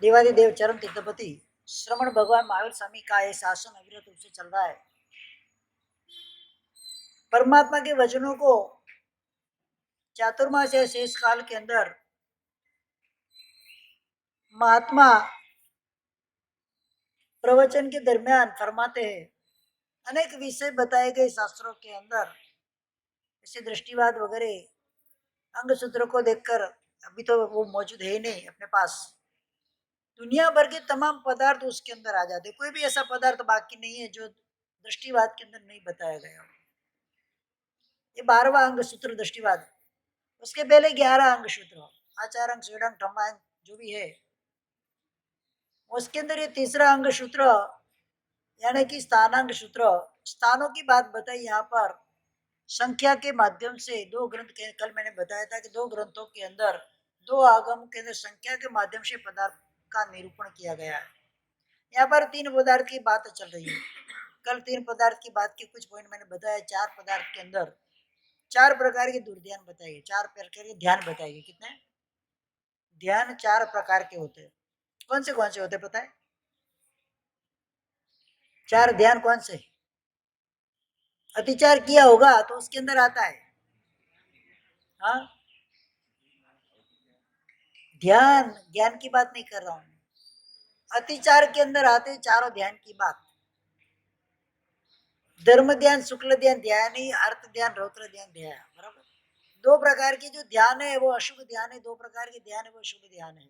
देवादिदेव चरम तीर्थपति श्रवण भगवान महावीर स्वामी का ये शासन अविरत रूप से चल रहा है। परमात्मा के वचनों को चातुर्मास या शेष काल के अंदर महात्मा प्रवचन के दरमियान फरमाते हैं। अनेक विषय बताए गए शास्त्रों के अंदर, जैसे दृष्टिवाद वगैरह अंग सूत्रों को देखकर अभी तो वो मौजूद है ही नहीं अपने पास। दुनिया भर के तमाम पदार्थ उसके अंदर आ जाते, कोई भी ऐसा पदार्थ बाकी नहीं है जो दृष्टिवाद के अंदर नहीं बताया गया। ये 12वां अंग सूत्र दृष्टिवाद। उसके पहले 11 अंग सूत्र, आचार अंग, स्वेदंग, ठम्मा जो भी है, उसके अंदर ये तीसरा अंग सूत्र यानी कि स्थानांग सूत्र, स्थानों की बात बताई यहाँ पर संख्या के माध्यम से। दो ग्रंथ के, कल मैंने बताया था कि दो ग्रंथों के अंदर, दो आगम के अंदर संख्या के माध्यम से पदार्थ का निरूपण किया गया है। यहाँ पर 3 पदार्थ की बात चल रही है। कल 3 पदार्थ की बात के कुछ पॉइंट मैंने बताया। 4 पदार्थ के अंदर 4 प्रकार के दुर्ध्यान बताइए, 4 प्रकार के ध्यान बताइए। कितने ध्यान? 4 प्रकार के होते हैं। कौन से होते पता है? 4 ध्यान कौन से? अतिचार किया होगा तो उसके अंदर आता है। हाँ, ध्यान ज्ञान की बात नहीं कर रहा हूं। अतिचार के अंदर आते चारों ध्यान की बात। धर्म ध्यान, शुक्ल ध्यान, ध्यान ही, अर्थ ध्यान, रौद्र ध्यान, ध्यान। बराबर। 2 प्रकार की जो ध्यान है वो अशुभ ध्यान है, 2 प्रकार के ध्यान है वो शुभ ध्यान है।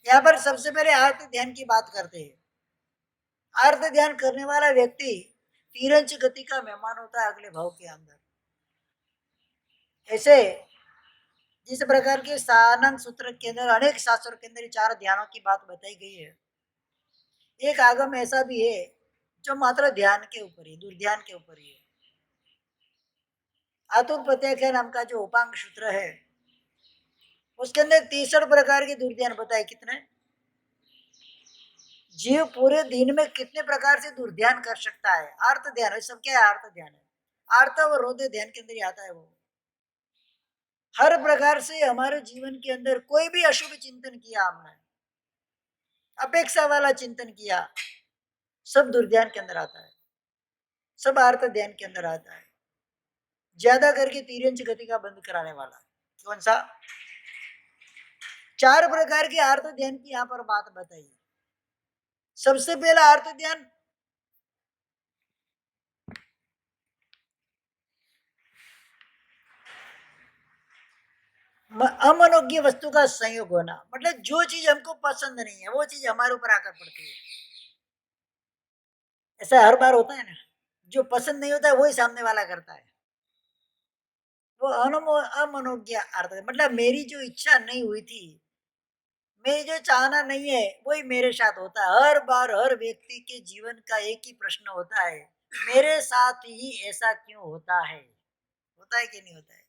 यहाँ पर सबसे पहले अर्थ ध्यान की बात करते हैं। अर्थ ध्यान करने वाला व्यक्ति तीरंच गति का मेहमान होता है अगले भाव के अंदर। ऐसे जिस प्रकार के स्थानांग सूत्र के अंदर अनेक शास्त्रों के अंदर 4 ध्यानों की बात बताई गई है। एक आगम ऐसा भी है जो मात्र ध्यान के ऊपर ही, दुर्ध्यान के ऊपर ही है। आतुर प्रत्याख्यान नाम का जो उपांग सूत्र है उसके अंदर 63 प्रकार के दुर्ध्यान बताए। कितने? जीव पूरे दिन में कितने प्रकार से दुर्ध्यान कर सकता है। अर्थ ध्यान, सब क्या है? अर्थ ध्यान है। अर्थ और रोध ध्यान के अंदर ही आता है वो। हर प्रकार से हमारे जीवन के अंदर कोई भी अशुभ चिंतन किया हमने, अपेक्षा वाला चिंतन किया, सब दुर्ध्यान के अंदर आता है, सब अर्थ ध्यान के अंदर आता है। ज्यादा करके तीरंच गति का बंद कराने वाला कौन सा? 4 प्रकार के अर्थ ध्यान की यहाँ पर बात बताई। सबसे पहला अर्थ ध्यान अमनोज्ञ वस्तु का संयोग होना, मतलब जो चीज हमको पसंद नहीं है वो चीज हमारे ऊपर आकर पड़ती है। ऐसा हर बार होता है ना, जो पसंद नहीं होता है वही सामने वाला करता है। वो अमनोज्ञ अर्थ, मतलब मेरी जो इच्छा नहीं हुई थी, मेरी जो चाहना नहीं है वही मेरे साथ होता है। हर बार हर व्यक्ति के जीवन का एक ही प्रश्न होता है, मेरे साथ ही ऐसा क्यों होता है? होता है कि नहीं होता है?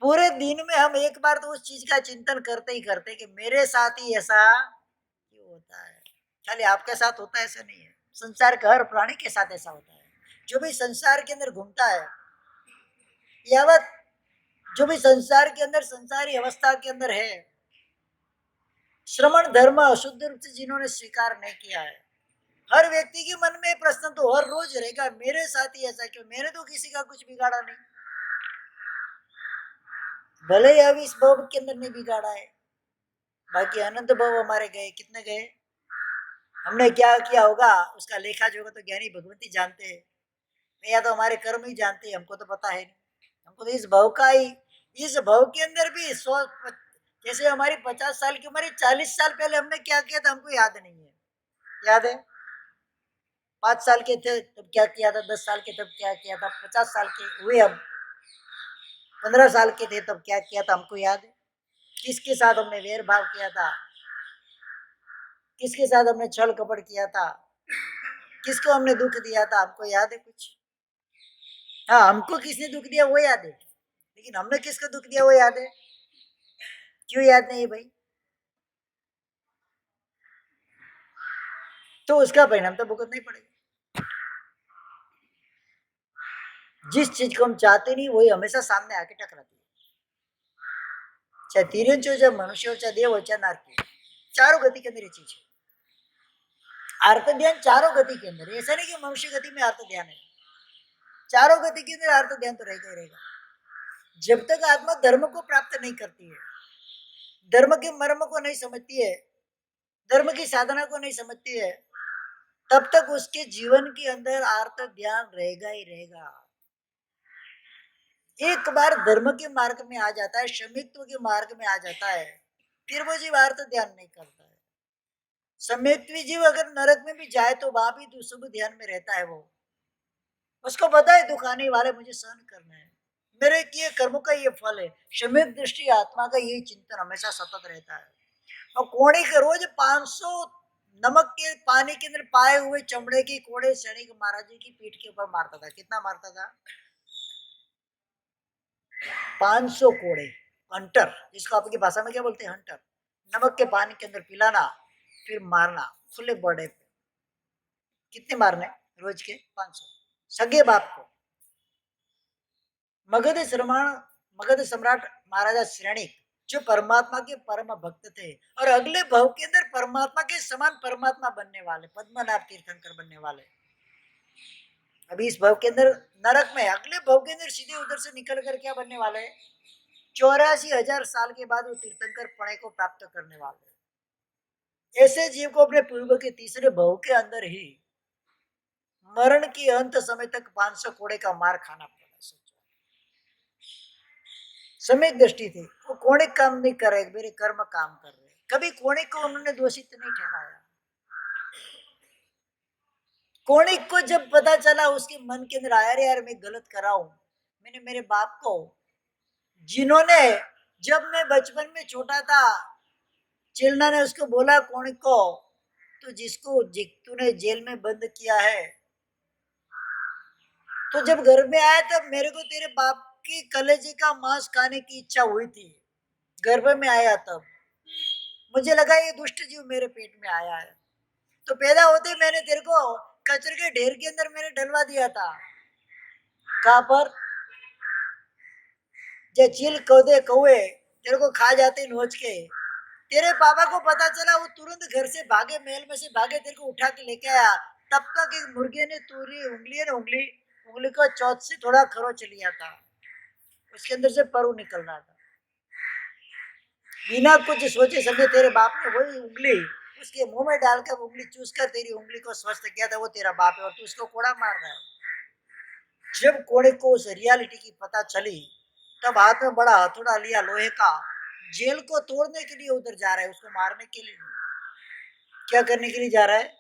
पूरे दिन में हम एक बार तो उस चीज का चिंतन करते ही करते कि मेरे साथ ही ऐसा क्यों होता है। खाली आपके साथ होता है ऐसा नहीं है, संसार के हर प्राणी के साथ ऐसा होता है। जो भी संसार के अंदर घूमता है, यावत जो भी संसार के अंदर संसारी अवस्था के अंदर है, श्रमण धर्म अशुद्ध रूप से जिन्होंने स्वीकार नहीं किया है, हर व्यक्ति के मन में प्रश्न तो हर रोज रहेगा, मेरे साथ ही ऐसा क्यों? मैंने तो किसी का कुछ बिगाड़ा नहीं। भले ही अभी इस भव के अंदर नहीं बिगाड़ा है, बाकी अनंत भव हमारे गए। कितने गए? हमने क्या किया होगा उसका लेखा जोखा तो ज्ञानी भगवती जानते हैं, या तो हमारे कर्म ही जानते हैं, हमको तो पता है नहीं। हमको तो इस भव का ही, इस भव के अंदर भी 100, जैसे हमारी 50 साल की उम्र, 40 साल पहले हमने क्या किया था हमको याद नहीं है। याद है? 5 साल के थे तब क्या किया था, 10 साल के तब क्या किया था, 50 साल के हुए अब 15 साल के थे तब क्या किया था हमको याद है। किसके साथ हमने वेर भाव किया था, किसके साथ हमने छल कपट किया था, किसको हमने दुख दिया था, हमको याद है कुछ? हाँ, हमको किसने दुख दिया वो याद है, लेकिन हमने किसको दुख दिया वो याद है? क्यों याद नहीं है भाई? तो उसका परिणाम तो भुगतना ही पड़ेगा। जिस चीज को हम चाहते नहीं वही हमेशा सामने आके टकराती है, चाहे तिरंच हो, चाहे मनुष्य हो, चाहे देव हो, चाहे नारकी, चारों गति के अंदर ये चीज है। आर्त ध्यान चारों गति के अंदर, ऐसा नहीं कि मनुष्य गति में आर्त ध्यान है, चारों गति के अंदर आर्त ध्यान तो रहेगा ही रहेगा। जब तक आत्मा धर्म को प्राप्त नहीं करती है, धर्म के मर्म को नहीं समझती है, धर्म की साधना को नहीं समझती है, तब तक उसके जीवन के अंदर आर्त ध्यान रहेगा ही रहेगा। एक बार धर्म के मार्ग में आ जाता है, शमित्व के मार्ग में आ जाता है, फिर वो जीव आर्त ध्यान नहीं करता है। सम्यक्त्वी जीव अगर नरक में भी जाए तो वहां भी शुभ ध्यान में रहता है। वो उसको पता है दुख आने वाले, मुझे सहन करना है, मेरे किए कर्मों का ये फल है। शमित दृष्टि आत्मा का यही चिंतन हमेशा सतत रहता है। और कोड़े के रोज 500 नमक के पानी के अंदर पाए हुए चमड़े की कोड़े सैनिक महाराज जी की पीठ के ऊपर मारता था। कितना मारता था? 500 कोड़े। हंटर, जिसको आपकी भाषा में क्या बोलते हैं? हंटर। नमक के पानी के अंदर पिलाना, फिर मारना खुले बॉर्डर पे। कितने मारने? रोज के 500। सगे बाप को। मगध सम्राट महाराजा श्रेणिक, जो परमात्मा के परम भक्त थे और अगले भव के अंदर परमात्मा के समान परमात्मा बनने वाले, पद्मनाभ तीर्थंकर बनने वाले। अभी इस भव के अंदर नरक में, अगले भव के अंदर सीधे उधर से निकल कर क्या बनने वाले हैं? 84,000 साल के बाद वो तीर्थंकर पणे को प्राप्त करने वाले। ऐसे जीव को अपने पूर्व के तीसरे भव के अंदर ही मरण के अंत समय तक 500 कोड़े का मार खाना पड़ा। समय दृष्टि थी, वो कोणिक काम नहीं कर रहे, मेरे कर्म काम कर रहे। कभी कोणिक को उन्होंने दोषित नहीं ठहराया। कोणिक को जब पता चला, उसके मन के अंदर आया, यार मैं गलत कर रहा हूं। मैंने मेरे बाप को, जिन्होंने जब मैं बचपन में छोटा था, चिल्ला ने उसको बोला कोणिक को, तो जिसको तूने जेल में बंद किया है, तो जब घर में आया तब मेरे को तेरे बाप की कलेजे का मांस खाने की इच्छा हुई थी। गर्भ में आया तब मुझे लगा ये दुष्ट जीव मेरे पेट में आया है, तो पैदा होते मैंने तेरे को कचरे के ढेर के अंदर मैंने डलवा दिया था। कहां पर? जो चील कौदे कौए तेरे को खा जाते नोच के। तेरे पापा को पता चला, वो तुरंत घर से भागे, महल में से भागे, तेरे को उठा के लेके आया। तब तक एक मुर्गे ने तुरी उंगली है ना, उंगली को चौथ से थोड़ा खरोच लिया था, उसके अंदर से परु निकल रहा था। बिना कुछ सोचे समझे तेरे बाप ने वही उंगली उसके मुंह में डालकर, उंगली चूस कर तेरी उंगली को स्वस्थ किया था। वो तेरा बाप है और तू उसको कोड़ा मार रहा है। जब कोड़े को उस रियलिटी की पता चली, तब हाथ में बड़ा हथौड़ा लिया लोहे का, जेल को तोड़ने के लिए उधर जा रहा है, उसको मारने के लिए नहीं। क्या करने के लिए जा रहा है?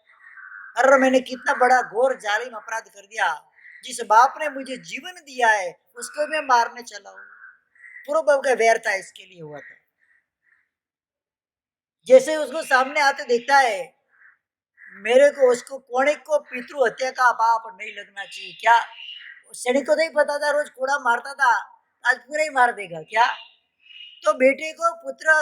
अरे मैंने कितना बड़ा घोर जालिम अपराध कर दिया, जिस बाप ने मुझे जीवन दिया है उसको मैं मारने चला हूं। पूर्व का वैर था, इसके लिए हुआ था। जैसे उसको सामने आते देखता है, मेरे को उसको कोणिक को पितृ हत्या का पाप नहीं लगना चाहिए क्या? सैनिक को नहीं पता था, रोज कोड़ा मारता था, आज पूरा ही मार देगा क्या? तो बेटे को पुत्र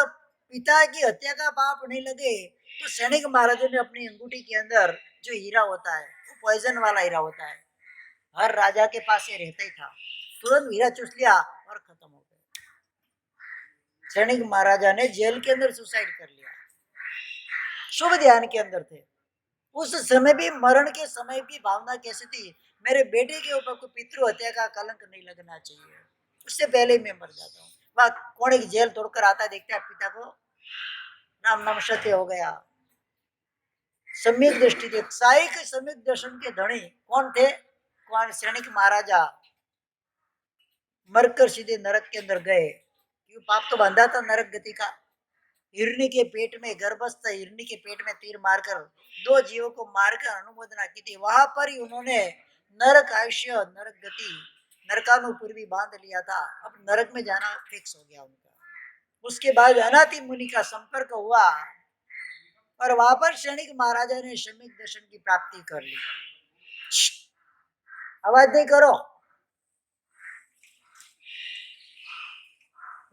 पिता की हत्या का पाप नहीं लगे, तो सैनिक महाराजों ने अपनी अंगूठी के अंदर जो हीरा होता है, वो पॉइजन वाला हीरा होता है, हर राजा के पास ये रहता ही था, तुरंत हीरा चूस लिया और खत्म हो गया। सैनिक महाराजा ने जेल के अंदर सुसाइड कर लिया। शुभ ध्यान के अंदर थे। उस समय भी, मरण के समय भी भावना कैसी थी? मेरे बेटे के ऊपर कोई पितृ हत्या का कलंक नहीं लगना चाहिए, उससे पहले मैं मर जाता हूँ। वह कौन जेल तोड़कर आता, देखता है पिता को नाम नमस्ते हो गया। सम्यक दृष्टि थे, साई के सम्यक दर्शन के धनी कौन थे? कौन? सैनिक महाराजा। मरकर सीधे नरक के अंदर गए, क्यों? पाप तो बंधा था नरक गति का। हिरणी के पेट में, गर्भस्थ हिरणी के पेट में तीर मारकर, दो जीवों को मारकर अनुमोदना की थी। वहां पर ही उन्होंने नरक आयुष्य, नरक गति, नरकानुपुर भी बांध लिया था। अब नरक में जाना फिक्स हो गया उनका। उसके बाद अनाथि मुनि का संपर्क हुआ और वहां पर सैनिक महाराजा ने सम्यक दर्शन की प्राप्ति कर ली। आवाज नहीं करो।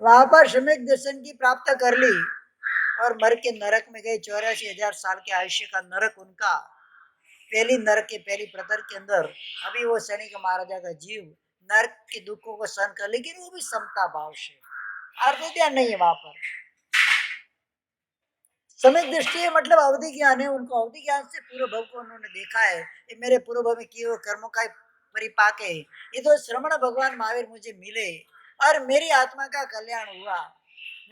वहां पर सम्यक दर्शन की प्राप्त कर ली और मर के नरक में गए। 84,000 साल के आयुष्य का नरक उनका। पहली नरक के पहली प्रतर के अंदर अभी वो सैनिक महाराजा का जीव नरक के दुखों को सहन कर, लेकिन वो भी समता भाव से। आर्त ध्यान नहीं है वहां पर। सम्यक दृष्टि है मतलब अवधि ज्ञान है, उनको अवधि ज्ञान से पूर्व भव को उन्होंने देखा है। ये मेरे पूर्व भव में किए हुए कर्मों का परिपाक है। ये तो श्रवण भगवान महावीर मुझे मिले और मेरी आत्मा का कल्याण हुआ,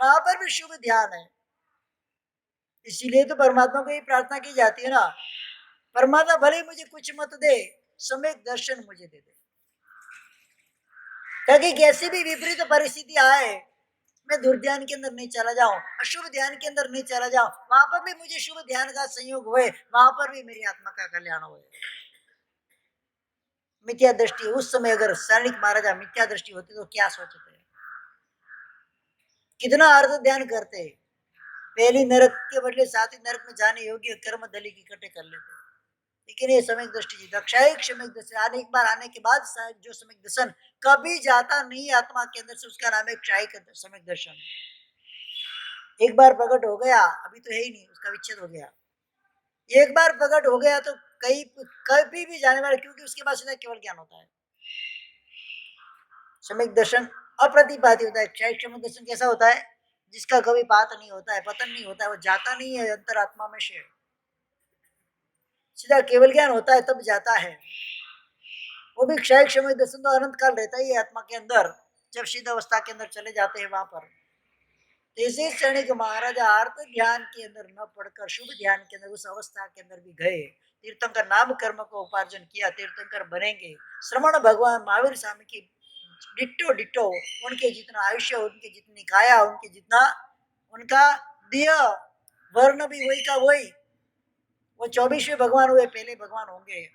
वहां पर भी शुभ ध्यान है। इसीलिए तो परमात्मा को ये प्रार्थना की जाती है ना, परमात्मा भले ही मुझे कुछ मत दे, सम्यक दर्शन मुझे दे दे, ताकि कैसी भी विपरीत परिस्थिति आए मैं दुर्ध्यान के अंदर नहीं चला जाऊं, अशुभ ध्यान के अंदर नहीं चला जाऊं, वहां पर भी मुझे शुभ ध्यान का संयोग हुए, वहां पर भी मेरी आत्मा का कल्याण हुए। मिथ्या दृष्टि उस समय अगर सैनिक महाराजा मिथ्या दृष्टि होती तो क्या सोचते, कितना अर्थ ध्यान करते, पहली नरक के बदले सातवीं नरक में जाने योग्य कर्म दली इकट्ठे कर लेते। लेकिन ये समय दृष्टि जी दक्षाई क्षमिक दर्शन आने एक बार आने के बाद जो समय दर्शन कभी जाता नहीं आत्मा के अंदर से, उसका नाम है क्षाई समय दर्शन। एक बार प्रकट हो गया अभी तो है ही नहीं, उसका विच्छेद हो गया। एक बार प्रकट हो गया तो कहीं कभी भी जाने वाला, क्योंकि उसके बाद सीधा केवल ज्ञान होता है। सम्यक दर्शन अप्रतिपाती होता है। क्षय क्षम दर्शन कैसा होता है, जिसका कभी पात नहीं होता है, पतन नहीं होता है, वो जाता नहीं है अंतरात्मा में से, सीधा केवल ज्ञान होता है तब जाता है। वो भी क्षय क्षम दर्शन तो अनंत काल रहता ही है आत्मा के अंदर, जब सिद्ध अवस्था के अंदर चले जाते हैं वहां पर। इसी क्षणिक महाराजा अर्थ ध्यान के अंदर न पढ़कर शुभ ध्यान के अंदर उस अवस्था के अंदर भी गए, तीर्थंकर नाम कर्म को उपार्जन किया, तीर्थंकर बनेंगे। श्रवण भगवान महावीर स्वामी की डिट्टो डिट्टो, उनके जितना आयुष्य, उनके जितनी काया, उनके जितना उनका देह वर्ण भी वही का वही, वो 24वें भगवान हुए, पहले भगवान होंगे।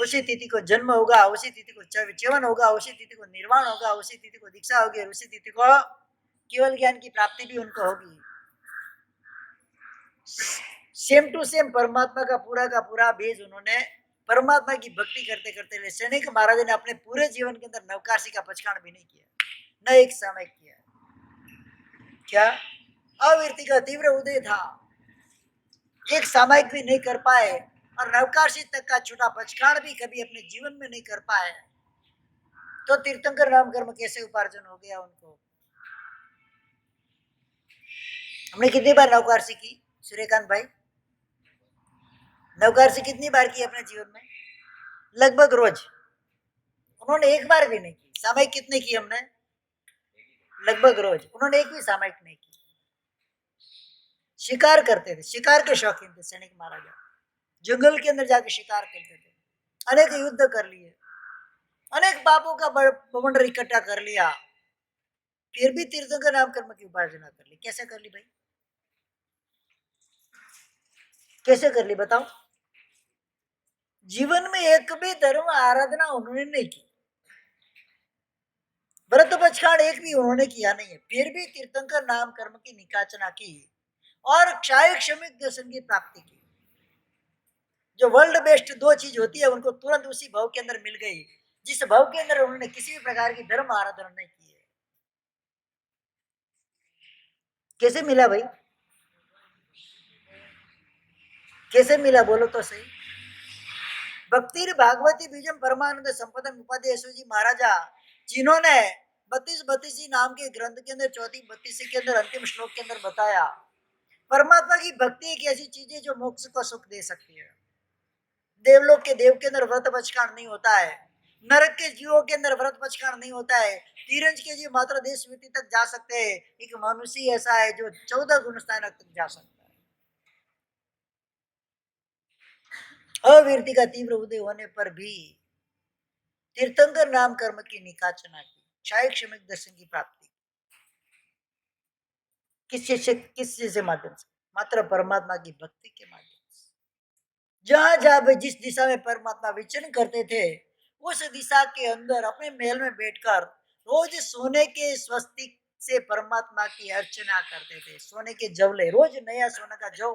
उसी तिथि को जन्म होगा, उसी तिथि को च्यवन होगा, उसी तिथि को निर्वाण होगा, उसी तिथि को दीक्षा होगी, उसी तिथि को केवल ज्ञान की प्राप्ति भी उनको होगी। सेम टू सेम परमात्मा का पूरा बीज उन्होंने परमात्मा की भक्ति करते करते सैनिक महाराज ने अपने पूरे जीवन के अंदर नवकाशी का पचकाण भी नहीं किया, न एक सामयिक किया। क्या अविरति का तीव्र उदय था, एक सामयिक भी नहीं कर पाए और नवकाशी तक का छोटा पचकाण भी कभी अपने जीवन में नहीं कर पाए, तो तीर्थंकर नाम कर्म कैसे उपार्जन हो गया उनको। हमने कितनी बार नवकाशी की सूर्यकांत भाई, नवकाशी कितनी बार की अपने जीवन में? लगभग रोज। उन्होंने एक बार भी नहीं की। सामयिक कितने की हमने? लगभग रोज। उन्होंने एक भी सामयिक नहीं की। शिकार करते थे, शिकार के शौकीन थे सैनिक महाराजा, जंगल के अंदर जाके शिकार करते थे, अनेक युद्ध कर लिए, अनेक पापों का बवंडर इकट्ठा कर लिया, फिर भी तीर्थंकर नाम कर्म की उपासना कर ली। कैसे कर ली भाई, कैसे कर ली बताओ? जीवन में एक भी धर्म आराधना उन्होंने नहीं की, व्रत पचकाण एक भी उन्होंने किया नहीं है, फिर भी तीर्थंकर नाम कर्म की निकाचना की और क्षय क्षमिक दर्शन की प्राप्ति की। जो वर्ल्ड बेस्ट दो चीज होती है उनको तुरंत उसी भाव के अंदर मिल गई, जिस भाव के अंदर उन्होंने किसी भी प्रकार की धर्म आराधना नहीं की है। कैसे मिला भाई, कैसे मिला बोलो तो सही। भक्ति भागवती बीजम परमानंद संपदम उपाध्याय जी महाराजा, जिन्होंने 32 नाम के ग्रंथ के अंदर 34 के अंदर अंतिम श्लोक के अंदर बताया, परमात्मा की भक्ति एक ऐसी चीज है जो मोक्ष को सुख दे सकती है। देवलोक के देव के अंदर व्रत पचकाण नहीं होता है, नरक के जीवों के अंदर व्रत पचकाण नहीं होता है, तीरंज के जीव मात्र देश विधि तक जा सकते हैं, एक मनुष्य ऐसा है जो 14 गुणस्थान तक जा सकता है। अवीरति का तीव्र उदय होने पर भी तीर्थंकर नाम कर्म की निकाचना की, क्षय क्षमिक दर्शन की प्राप्ति किस चीज से माध्यम से? मात्र परमात्मा की भक्ति के माध्यम से। जहां जहां जिस दिशा में परमात्मा विचरण करते थे, उस दिशा के अंदर अपने महल में बैठकर रोज सोने के स्वस्तिक से परमात्मा की अर्चना करते थे। सोने के जवले, रोज नया सोने का जव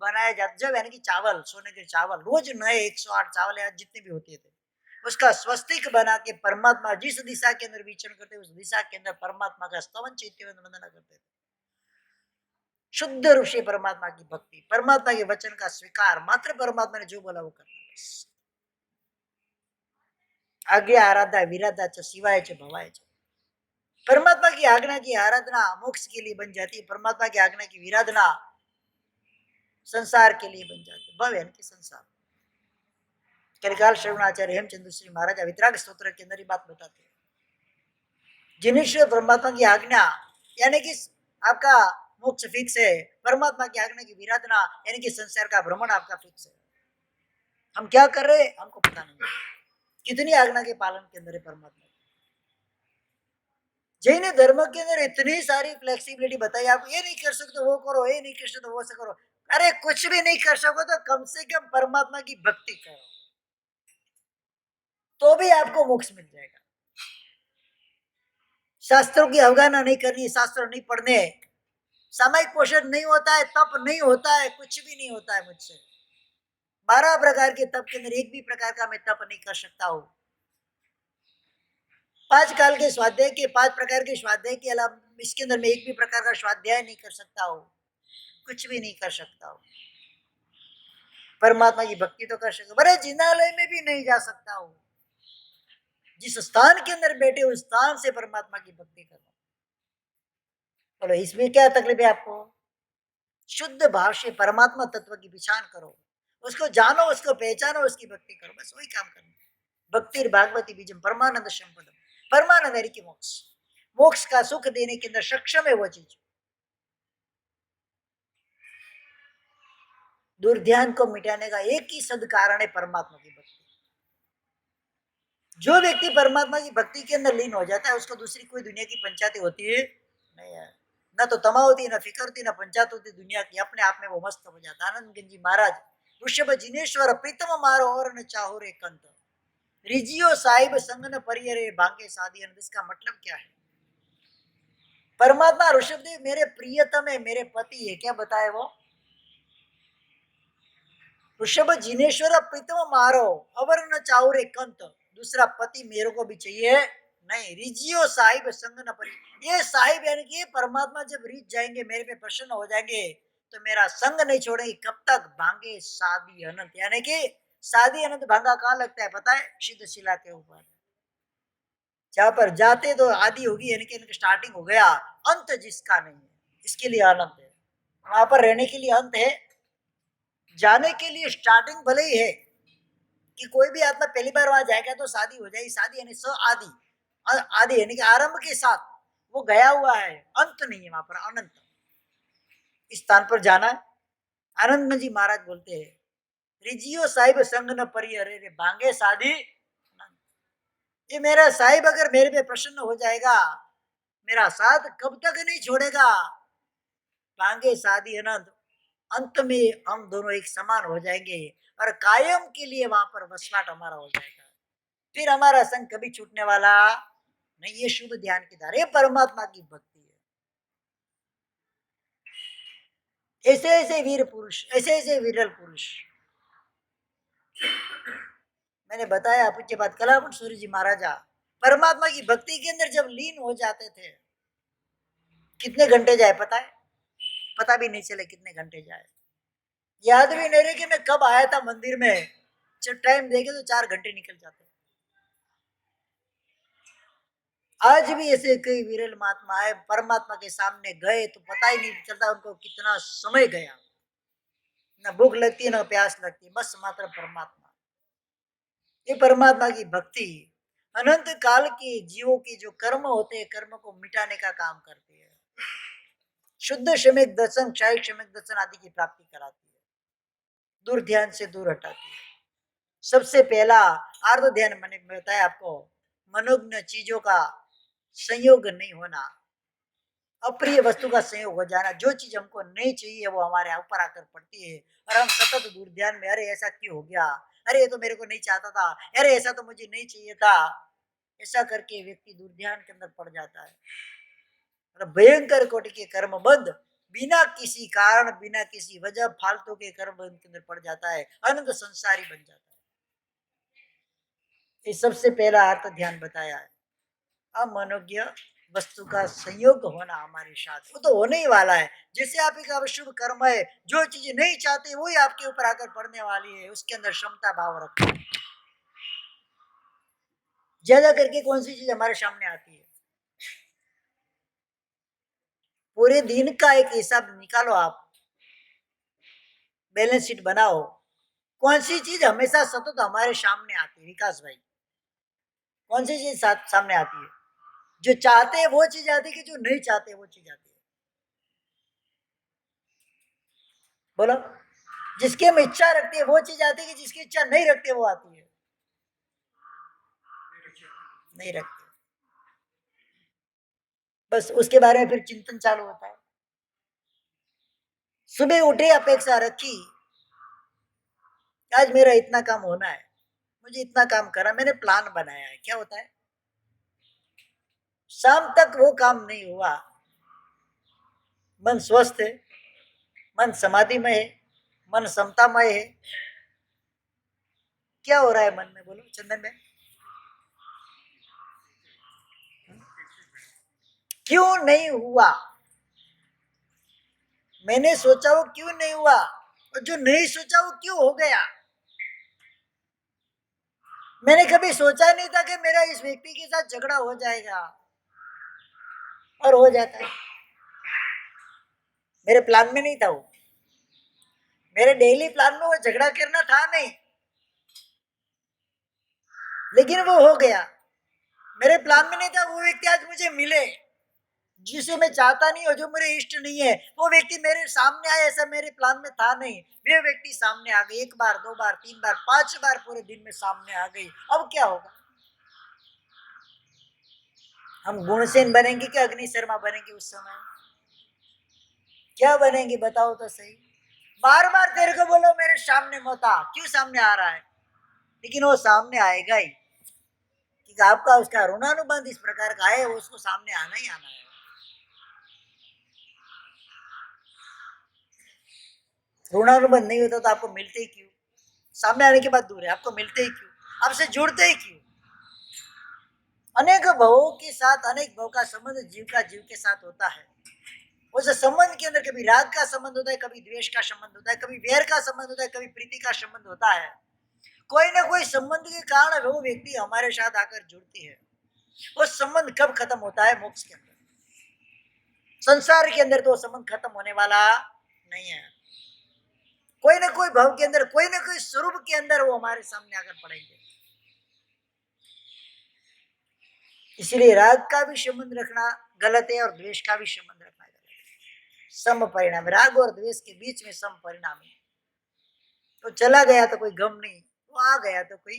बनाया जाता, जव यानी कि चावल, सोने के चावल, रोज नए 108 चावल या जितने भी होते थे, उसका स्वस्तिक बना के परमात्मा जिस दिशा के अंदर विचरण करते उस दिशा के अंदर परमात्मा का स्तवन चैत्य वंदना करते थे। शुद्ध रूप से परमात्मा की भक्ति, परमात्मा के वचन का स्वीकार, मात्र परमात्मा ने जो बोला वो करना, बस। आज्ञा आराधा विराधा च शिवाय च भवाय च। परमात्मा की आज्ञा की आराधना मोक्ष के लिए बन जाती है, परमात्मा की आज्ञा की विराधना संसार के लिए बन जाते, भव यानी कि संसार। कलिकाल श्रवणाचार्य हेमचंद्र श्री महाराज वितराग स्तोत्र के अंदर ये बात बताते हैं। जिनिश्वर परमात्मा की आज्ञा यानी कि आपका मोक्ष फिक्स है, परमात्मा की आज्ञा की विराधना यानी कि संसार का भ्रमण आपका फिक्स है। हम क्या कर रहे हैं हमको पता नहीं, कितनी आज्ञा के पालन के अंदर है परमात्मा। जैन धर्म के अंदर इतनी सारी फ्लेक्सिबिलिटी बताई, आप ये नहीं कर सकते वो करो, ये नहीं कर सकते वो से करो। अरे कुछ भी नहीं कर सको तो कम से कम परमात्मा की भक्ति करो, तो भी आपको मोक्ष मिल जाएगा। शास्त्रों की अवगाहना नहीं करनी, शास्त्र नहीं पढ़ने, सामायिक पोषण नहीं होता है, तप नहीं होता है, कुछ भी नहीं होता है मुझसे। 12 प्रकार के तप के अंदर एक भी प्रकार का मैं तप नहीं कर सकता हूँ। 5 काल के स्वाध्याय के 5 प्रकार के स्वाध्याय के अलावा इसके अंदर मैं एक भी प्रकार का स्वाध्याय नहीं कर सकता हूँ, कुछ भी नहीं कर सकता हूँ। परमात्मा की भक्ति तो कर सकता, बड़े जिनालय में भी नहीं जा सकता हूँ। जिस स्थान के अंदर बैठे उस स्थान से परमात्मा की भक्ति करो। बोलो इसमें क्या तकलीफ है आपको? शुद्ध भाव से परमात्मा तत्व की पहचान करो, उसको जानो, उसको पहचानो, उसकी भक्ति करो, बस वही काम करना। भक्ति भागवती बीजम परमानंद संपदम, परमानंद हरि की मोक्ष, मोक्ष का सुख देने के अंदर सक्षम है वो चीज। दुर्ध्यान को मिटाने का एक ही सद कारण है परमात्मा की भक्ति। जो व्यक्ति परमात्मा की भक्ति के अंदर लीन हो जाता है उसको दूसरी कोई दुनिया की पंचायती होती है नहीं है, ना तो तमा होती, ना फिक्र होती, ना पंचायत होती दुनिया की, अपने आप में वो मस्त हो जाता। आनंद गंजी महाराज, ऋषभ जिनेश्वर प्रीतम मारो और न चाहो रे कंत, रिजियो साहिब संग न परियरे भांगे साधी। इसका मतलब क्या है? परमात्मा ऋषभदेव मेरे प्रियतम है, मेरे पति है, क्या बताए वो? ऋषभ जिनेश्वर प्रीतम मारो अवर न चाहो रे कंत, दूसरा पति मेरे को भी चाहिए नहीं। रिजियो साहिब संग न परि, ये साहिब यानी कि परमात्मा जब रिझ जाएंगे, मेरे पे प्रसन्न हो जाएंगे तो मेरा संग नहीं छोड़ेंगे। कब तक? भांगे साधी अनंत, यानी कि साधी अनंत भांगा कहाँ लगता है पता है? सिद्ध शिला के ऊपर, जहां पर जाते तो आदि होगी यानी कि स्टार्टिंग हो गया, अंत जिसका नहीं है, इसके लिए अनंत है। वहां पर रहने के लिए अंत है, जाने के लिए स्टार्टिंग भले ही है कि कोई भी आत्मा पहली बार वहां जाएगा तो शादी हो जाएगी, शादी यानी स आदि, आदि यानी कि आरंभ के साथ वो गया हुआ है, अंत नहीं है वहां पर, अनंत। इस स्थान पर जाना है। आनंद जी महाराज बोलते हैं, रिजियो साहिब संग न परी अरे रे भांगे शादी। ये मेरा साहिब अगर मेरे पे प्रसन्न हो जाएगा, मेरा साथ कब तक नहीं छोड़ेगा। भांगे शादी अनंत, अंत में हम दोनों एक समान हो जाएंगे और कायम के लिए वहां पर वसवाट हमारा हो जाएगा, फिर हमारा संग कभी छूटने वाला नहीं। ये शुभ ध्यान की धारा, ये परमात्मा की भक्ति है। ऐसे ऐसे वीर पुरुष, ऐसे ऐसे विरल पुरुष, मैंने बताया पूज्य बात कलावंत सूर्य जी महाराजा परमात्मा की भक्ति के अंदर जब लीन हो जाते थे, कितने घंटे जाए पता है? पता भी नहीं चले कितने घंटे जाए, याद भी नहीं रहे कि मैं कब आया था मंदिर में। जब टाइम देखे तो 4 घंटे निकल जाते। आज भी ऐसे कई विरल महात्मा है, परमात्मा के सामने गए तो पता ही नहीं चलता उनको कितना समय गया, न भूख लगती है न प्यास लगती, बस मात्र परमात्मा। ये परमात्मा की भक्ति अनंत काल के जीवों के जो कर्म होते हैं, कर्म को मिटाने का काम करती है, शुद्ध क्षमिक दर्शन, क्षय क्षमिक दर्शन आदि की प्राप्ति कराती है, दूर ध्यान से दूर हटाती है। सबसे पहला आर्ध ध्यान मैंने बताया आपको, मनोज्ञ चीजों का संयोग नहीं होना, अप्रिय वस्तु का संयोग हो जाना, जो चीज हमको नहीं चाहिए वो हमारे ऊपर आकर पड़ती है और हम सतत दूर ध्यान में, अरे ऐसा क्यों हो गया, अरे ये तो मेरे को नहीं चाहता था, अरे ऐसा तो मुझे नहीं चाहिए था, ऐसा करके व्यक्ति दूर ध्यान के अंदर पड़ जाता है और भयंकर कोटि के कर्म बंद, बिना किसी कारण, बिना किसी वजह फालतू के कर्म बंद के अंदर पड़ जाता है, अनंत संसारी बन जाता है। ये सबसे पहला अर्थ ध्यान बताया है। अमनोज्ञ वस्तु का संयोग होना हमारे साथ, वो तो होने ही वाला है। जैसे आप एक अशुभ कर्म है, जो चीज नहीं चाहते वही आपके ऊपर आकर पड़ने वाली है, उसके अंदर क्षमता भाव रखो। ज्यादा करके कौन सी चीज हमारे सामने आती है? पूरे दिन का एक हिसाब निकालो आप, बैलेंस शीट बनाओ। कौन सी चीज हमेशा सतत हमारे सामने आती है विकास भाई? कौन सी चीज सामने आती है? जो चाहते हैं वो चीज आती है कि जो नहीं चाहते वो चीज आती है? बोलो। जिसकी हम इच्छा रखते हैं वो चीज आती है कि जिसकी इच्छा नहीं रखते वो आती है? नहीं रखते। बस उसके बारे में फिर चिंतन चालू होता है। सुबह उठे, अपेक्षा रखी, आज मेरा इतना काम होना है, मुझे इतना काम करा, मैंने प्लान बनाया है, क्या होता है? शाम तक वो काम नहीं हुआ, मन स्वस्थ है, मन समाधिमय है, मन समतामय है। क्या हो रहा है मन में? बोलो चंदन में। क्यों नहीं हुआ? मैंने सोचा वो क्यों नहीं हुआ, और जो नहीं सोचा वो क्यों हो गया? मैंने कभी सोचा नहीं था कि मेरा इस व्यक्ति के साथ झगड़ा हो जाएगा, और हो जाता है। मेरे प्लान में नहीं था वो, मेरे डेली प्लान में वो झगड़ा करना था नहीं, लेकिन वो हो गया। मेरे प्लान में नहीं था वो व्यक्ति आज मुझे मिले जिसे मैं चाहता नहीं और जो मेरे इष्ट नहीं है, वो व्यक्ति मेरे सामने आए, ऐसा मेरे प्लान में था नहीं। वे व्यक्ति सामने आ गए, 1 बार 2 बार 3 बार 5 बार पूरे दिन में सामने आ गई। अब क्या होगा? हम गुणसेन बनेंगे कि अग्नि शर्मा बनेंगे उस समय? क्या बनेंगे बताओ तो सही। बार बार तेरे को बोलो मेरे सामने मत आ, क्यों सामने आ रहा है? लेकिन वो सामने आएगा ही, कि आपका उसका ऋणानुबंध इस प्रकार का है, उसको सामने आना ही आना है। ऋणानुबंध नहीं होता तो आपको मिलते ही क्यों? सामने आने के बाद दूर है, आपको मिलते ही क्यों? आपसे जुड़ते ही क्यों? अनेक भावों के साथ, अनेक भाव का संबंध जीव का जीव के साथ होता है। उस संबंध के अंदर कभी राग का संबंध होता है, कभी द्वेष का संबंध होता है, कभी वैर का संबंध होता है, कभी प्रीति का संबंध होता है। कोई ना कोई संबंध के कारण वो व्यक्ति हमारे साथ आकर जुड़ती है। वो संबंध कब खत्म होता है? मोक्ष के अंदर। संसार के अंदर तो संबंध खत्म होने वाला नहीं है। कोई ना कोई भाव के अंदर, कोई ना कोई स्वरूप के अंदर वो हमारे सामने आकर पड़ेंगे। इसलिए राग का भी संबंध रखना गलत है और द्वेष का भी संबंध रखना गलत है। सम परिणाम, राग और द्वेष के बीच में सम परिणाम है। तो चला गया तो कोई गम नहीं, वो आ गया तो कोई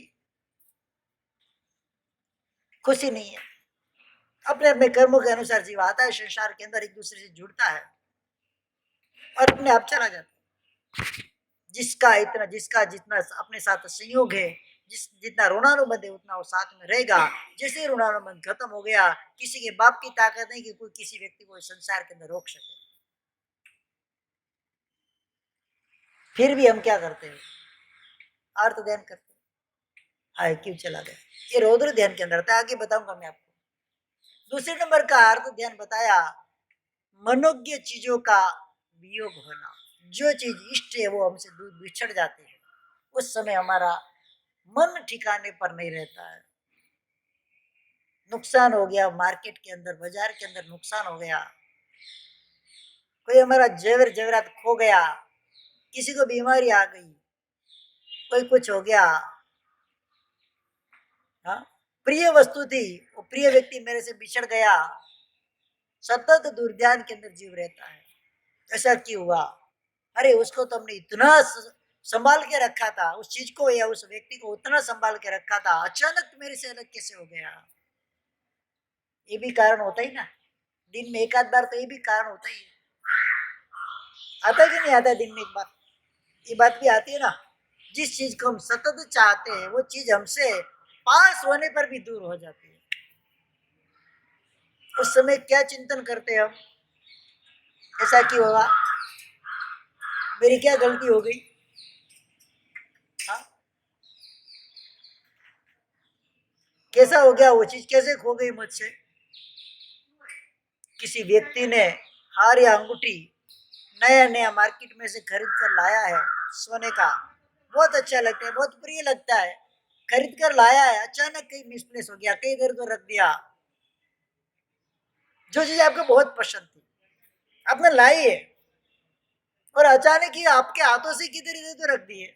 खुशी नहीं है। अपने अपने कर्मों के अनुसार जीव आता है संसार के अंदर, एक दूसरे से जुड़ता है और अपने आप चला जाता है। जिसका जितना अपने साथ संयोग है, जितना ऋणानुबंध है उतना वो साथ में रहेगा। जैसे ऋणानुबंध खत्म हो गया, किसी के बाप की ताकत नहीं कि कोई किसी व्यक्ति को संसार के अंदर रोक सके। फिर भी हम क्या करते हैं? अर्थ ध्यान करते हैं। हाय क्यों चला गया? ये रौद्र ध्यान के अंदर था, आगे बताऊंगा मैं आपको। दूसरे नंबर का अर्थ ध्यान बताया, मनोज्ञ चीजों का वियोग होना। जो चीज इष्ट है वो हमसे दूर बिछड़ जाती है, उस समय हमारा मन ठिकाने पर नहीं रहता है। नुकसान हो गया, मार्केट के अंदर, बाजार के अंदर नुकसान हो गया, कोई हमारा जेवर जेवरात खो गया, किसी को बीमारी आ गई, कोई कुछ हो गया, हाँ, प्रिय वस्तु थी, वो प्रिय व्यक्ति मेरे से बिछड़ गया, सतत दुर्ध्यान के अंदर जीव रहता है। ऐसा क्यों हुआ? अरे उसको तो हमने इतना संभाल के रखा था, उस चीज को या उस व्यक्ति को उतना संभाल के रखा था, अचानक मेरे से अलग कैसे हो गया? ये भी कारण होता ही ना। दिन में एक आध बार तो ये भी कारण होता ही है। आता है कि नहीं आता है दिन में एक बार? ये बात भी आती है ना। जिस चीज को हम सतत चाहते हैं वो चीज हमसे पास होने पर भी दूर हो जाती है। उस समय क्या चिंतन करते हैं हम? ऐसा क्यों होगा? मेरी क्या गलती हो गई? हाँ? कैसा हो गया? वो चीज कैसे खो गई मुझसे? किसी व्यक्ति ने हार या अंगूठी नया नया मार्केट में से खरीद कर लाया है, सोने का, बहुत अच्छा लगता है, बहुत प्रिय लगता है, खरीद कर लाया है, अचानक कहीं मिसप्लेस हो गया, कहीं इधर उधर रख दिया। जो चीज आपको बहुत पसंद थी, आपने लाई है, और अचानक ही आपके हाथों से किधर इधर तो रख दिए,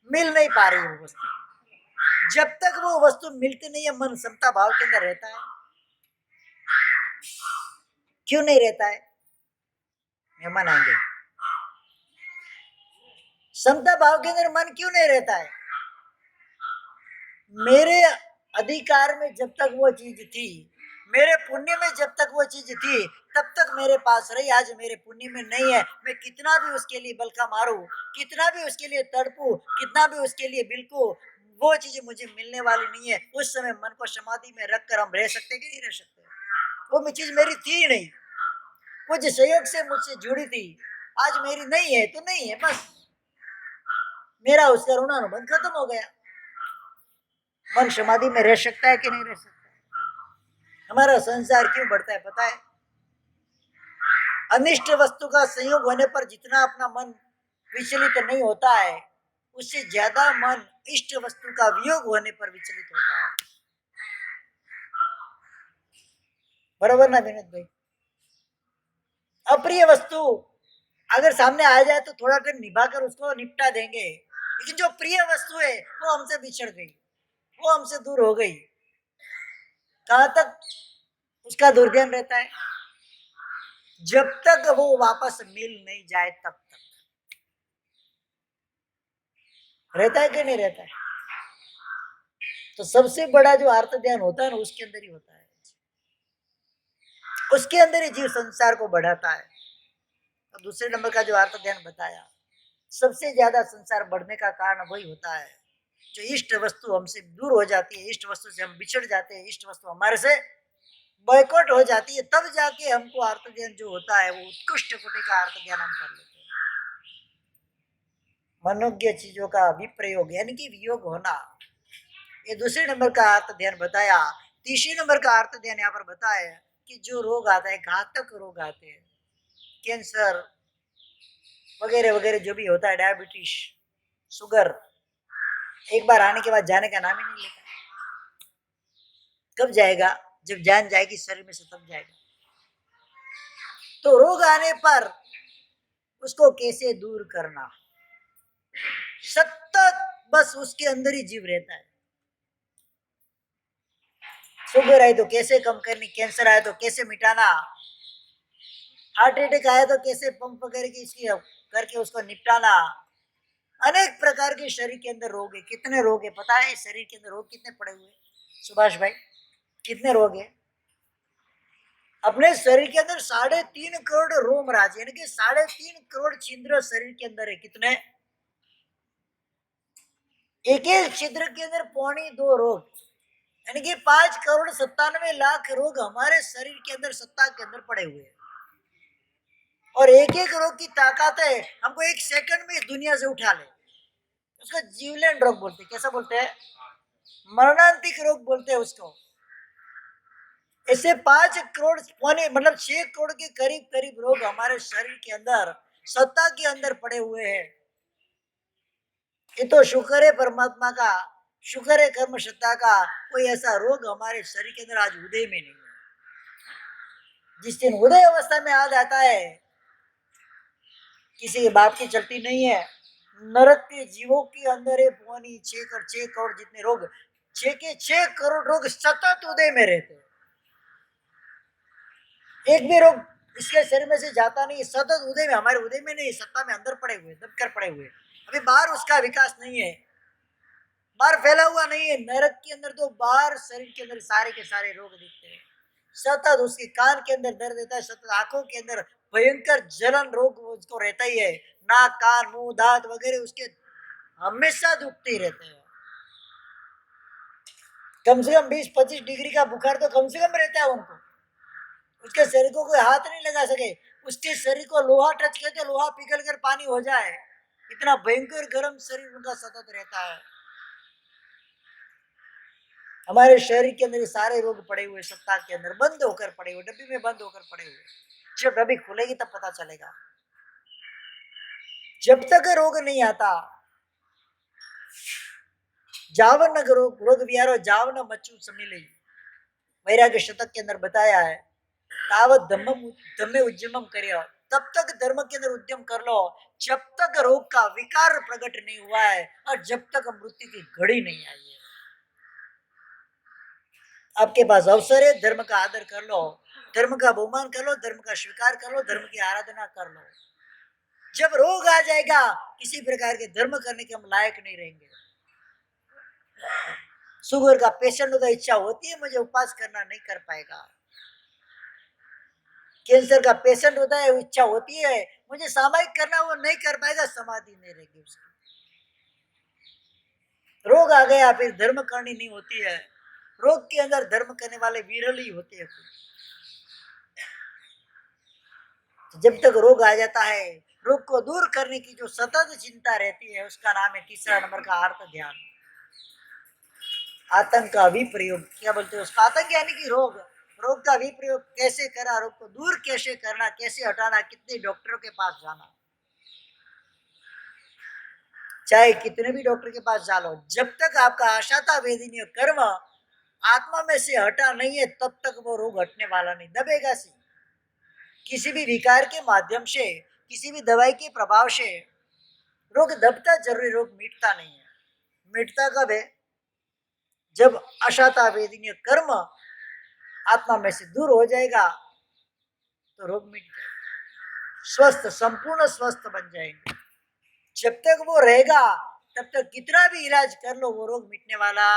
मिल नहीं पा रही वो वस्तु। जब तक वो वस्तु मिलती नहीं है, मन समता भाव के अंदर रहता है? क्यों नहीं रहता है? मेहमान आएंगे। समता भाव के अंदर मन क्यों नहीं रहता है? मेरे अधिकार में जब तक वो चीज थी, मेरे पुण्य में जब तक वो चीज थी, तब तक मेरे पास रही। आज मेरे पुण्य में नहीं है, मैं कितना भी उसके लिए बलका मारू, कितना भी उसके लिए तड़पू, कितना भी उसके लिए बिल्कू, वो चीज मुझे मिलने वाली नहीं है। उस समय मन को समाधि में रखकर हम रह सकते कि नहीं रह सकते? वो चीज मेरी थी ही नहीं, वो जिस सहयोग से मुझसे जुड़ी थी, आज मेरी नहीं है तो नहीं है, बस मेरा उसका ऋणानुबंध खत्म हो गया। मन समाधि में रह सकता है कि नहीं रह सकता? हमारा संसार क्यों बढ़ता है पता है? अनिष्ट वस्तु का संयोग होने पर जितना अपना मन विचलित नहीं होता है, उससे ज्यादा मन इष्ट वस्तु का वियोग होने पर विचलित होता है। बराबर ना विनोद भाई? अप्रिय वस्तु अगर सामने आ जाए तो थोड़ा टाइम निभाकर उसको निपटा देंगे, लेकिन जो प्रिय वस्तु है वो हमसे बिछड़ गई, वो हमसे दूर हो गई, कहां तक उसका दुर्ध्यान रहता है? जब तक वो वापस मिल नहीं जाए तब तक रहता है कि नहीं रहता है? तो सबसे बड़ा जो आर्त ध्यान होता है ना, उसके अंदर ही होता है, उसके अंदर ही जीव संसार को बढ़ाता है। और दूसरे नंबर का जो आर्त ध्यान बताया, सबसे ज्यादा संसार बढ़ने का कारण वही होता है जो इष्ट वस्तु हमसे दूर हो जाती है, इष्ट वस्तु से हम बिछड़ जाते हैं, इष्ट वस्तु हमारे से बॉयकॉट हो जाती है, तब जाके हमको आर्त ध्यान जो होता है वो उत्कृष्ट कोटि का आर्त ध्यान हम कर लेते हैं। मनोज्ञ चीजों का विप्रयोग यानी कि वियोग होना, ये दूसरे नंबर का अर्थ ध्यान बताया। तीसरे नंबर का अर्थ ध्यान यहाँ पर बताया कि जो रोग आता है, घातक रोग आते हैं, कैंसर वगैरह वगैरह जो भी होता है, डायबिटीज, शुगर, एक बार आने के बाद जाने का नाम ही नहीं लेता। कब जाएगा? जब जान जाएगी शरीर में से तब जाएगा। तो रोग आने पर उसको कैसे दूर करना, सतत बस उसके अंदर ही जीव रहता है। शुगर आए तो कैसे कम करनी, कैंसर आए तो कैसे मिटाना, हार्ट अटैक आया तो कैसे पंप करके इसकी करके उसको निपटाना। अनेक प्रकार के शरीर के अंदर रोग है। कितने रोग है पता है? शरीर के अंदर रोग कितने पड़े हुए सुभाष भाई? कितने रोग है अपने शरीर के अंदर? 3.5 करोड़ रोम राज, यानी कि 3.5 करोड़ छिद्र शरीर के अंदर है। कितने? एक एक छिद्र के अंदर 2.25 रोग, यानी कि 5,97,00,000 रोग हमारे शरीर के अंदर सत्ता के अंदर पड़े हुए हैं। और एक एक रोग की ताकत है हमको एक सेकंड में इस दुनिया से उठा ले। उसको जीवलेण रोग बोलते हैं। कैसा बोलते हैं? मरणांतिक रोग बोलते हैं उसको। ऐसे 5 करोड़ पौने मतलब 6 करोड़ के करीब करीब रोग हमारे शरीर के अंदर सत्ता के अंदर पड़े हुए हैं। ये तो शुक्र है परमात्मा का, शुक्र है कर्म सत्ता का, कोई ऐसा रोग हमारे शरीर के अंदर आज उदय में नहीं है। जिस दिन उदय अवस्था में आ जाता है, किसी के बाप की चलती नहीं है। नरक के जीवों के अंदर है 6 करोड़ जितने रोग, 6 करोड़ रोग सतत उदय में रहते हैं। एक भी रोग इसके शरीर में से जाता नहीं, सतत उदय में, हमारे उदय में नहीं, सत्ता में अंदर पड़े हुए, दबकर पड़े हुए। अभी बाहर उसका विकास नहीं है, बाहर फैला हुआ नहीं है। नरक के अंदर तो बाहर शरीर के अंदर सारे के सारे रोग दिखते हैं। सतत उसके कान के अंदर दर्द रहता है, सतत आंखों के अंदर भयंकर जलन रोग उसको रहता ही है। नाक, कान, मुंह, दांत वगैरह उसके हमेशा दुखते ही रहते हैं। कम से कम 20-25 डिग्री का बुखार तो कम से कम रहता है उनको। उसके शरीर को कोई हाथ नहीं लगा सके, उसके शरीर को लोहा टच करके लोहा पिघल कर पानी हो जाए, इतना भयंकर गर्म शरीर उनका सतत रहता है। हमारे शरीर के अंदर सारे रोग पड़े हुए, सत्ता के अंदर बंद होकर पड़े हुए, डब्बी में बंद होकर पड़े हुए। जब डब्बी खुलेगी तब पता चलेगा। जब तक रोग नहीं आता, जावन रोग विहारो जावन मच्चू समिले, वैराग्य शतक के अंदर बताया है। तावत धम्मे उज्जमम करियो, तब तक धर्म के अंदर उद्यम कर लो, जब तक रोग का विकार प्रकट नहीं हुआ है और जब तक मृत्यु की घड़ी नहीं आई है। आपके पास अवसर है, धर्म का आदर कर लो, धर्म का बहुमान कर लो, धर्म का स्वीकार कर लो, धर्म की आराधना कर लो। जब रोग आ जाएगा, किसी प्रकार के धर्म करने के हम लायक नहीं रहेंगे। शुगर का पेशेंट होता, इच्छा होती है मुझे उपवास करना, नहीं कर पाएगा। कैंसर का पेशेंट होता है, इच्छा होती है मुझे सामायिक करना, वो नहीं कर पाएगा, समाधि नहीं रहेगी उसकी। रोग आ गया, फिर धर्म करनी नहीं होती है। रोग के अंदर धर्म करने वाले विरल ही होते हैं। जब तक रोग आ जाता है, रोग को दूर करने की जो सतत चिंता रहती है, उसका नाम है तीसरा नंबर का अर्थ ध्यान। आतंक का विप्रयोग, क्या बोलते हैं उसका? आतंक यानी कि रोग। रोग का विप्रयोग कैसे करा, रोग को दूर कैसे करना, कैसे हटाना, कितने डॉक्टरों के पास जाना, चाहे कितने भी डॉक्टर के पास जा लो, जब तक आपका आशाता वेदनीय कर्म आत्मा में से हटा नहीं है, तब तक वो रोग हटने वाला नहीं, दबेगा सी। किसी भी विकार के माध्यम से, किसी भी दवाई के प्रभाव से रोग दबता जरूरी, रोग मिटता नहीं है। मिटता कब है? जब अशाता वेदनीय कर्म आत्मा में से दूर हो जाएगा, तो रोग मिट जाएगा, स्वस्थ, संपूर्ण स्वस्थ बन जाएंगे। जब तक वो रहेगा, तब तक कितना भी इलाज कर लो, वो रोग मिटने वाला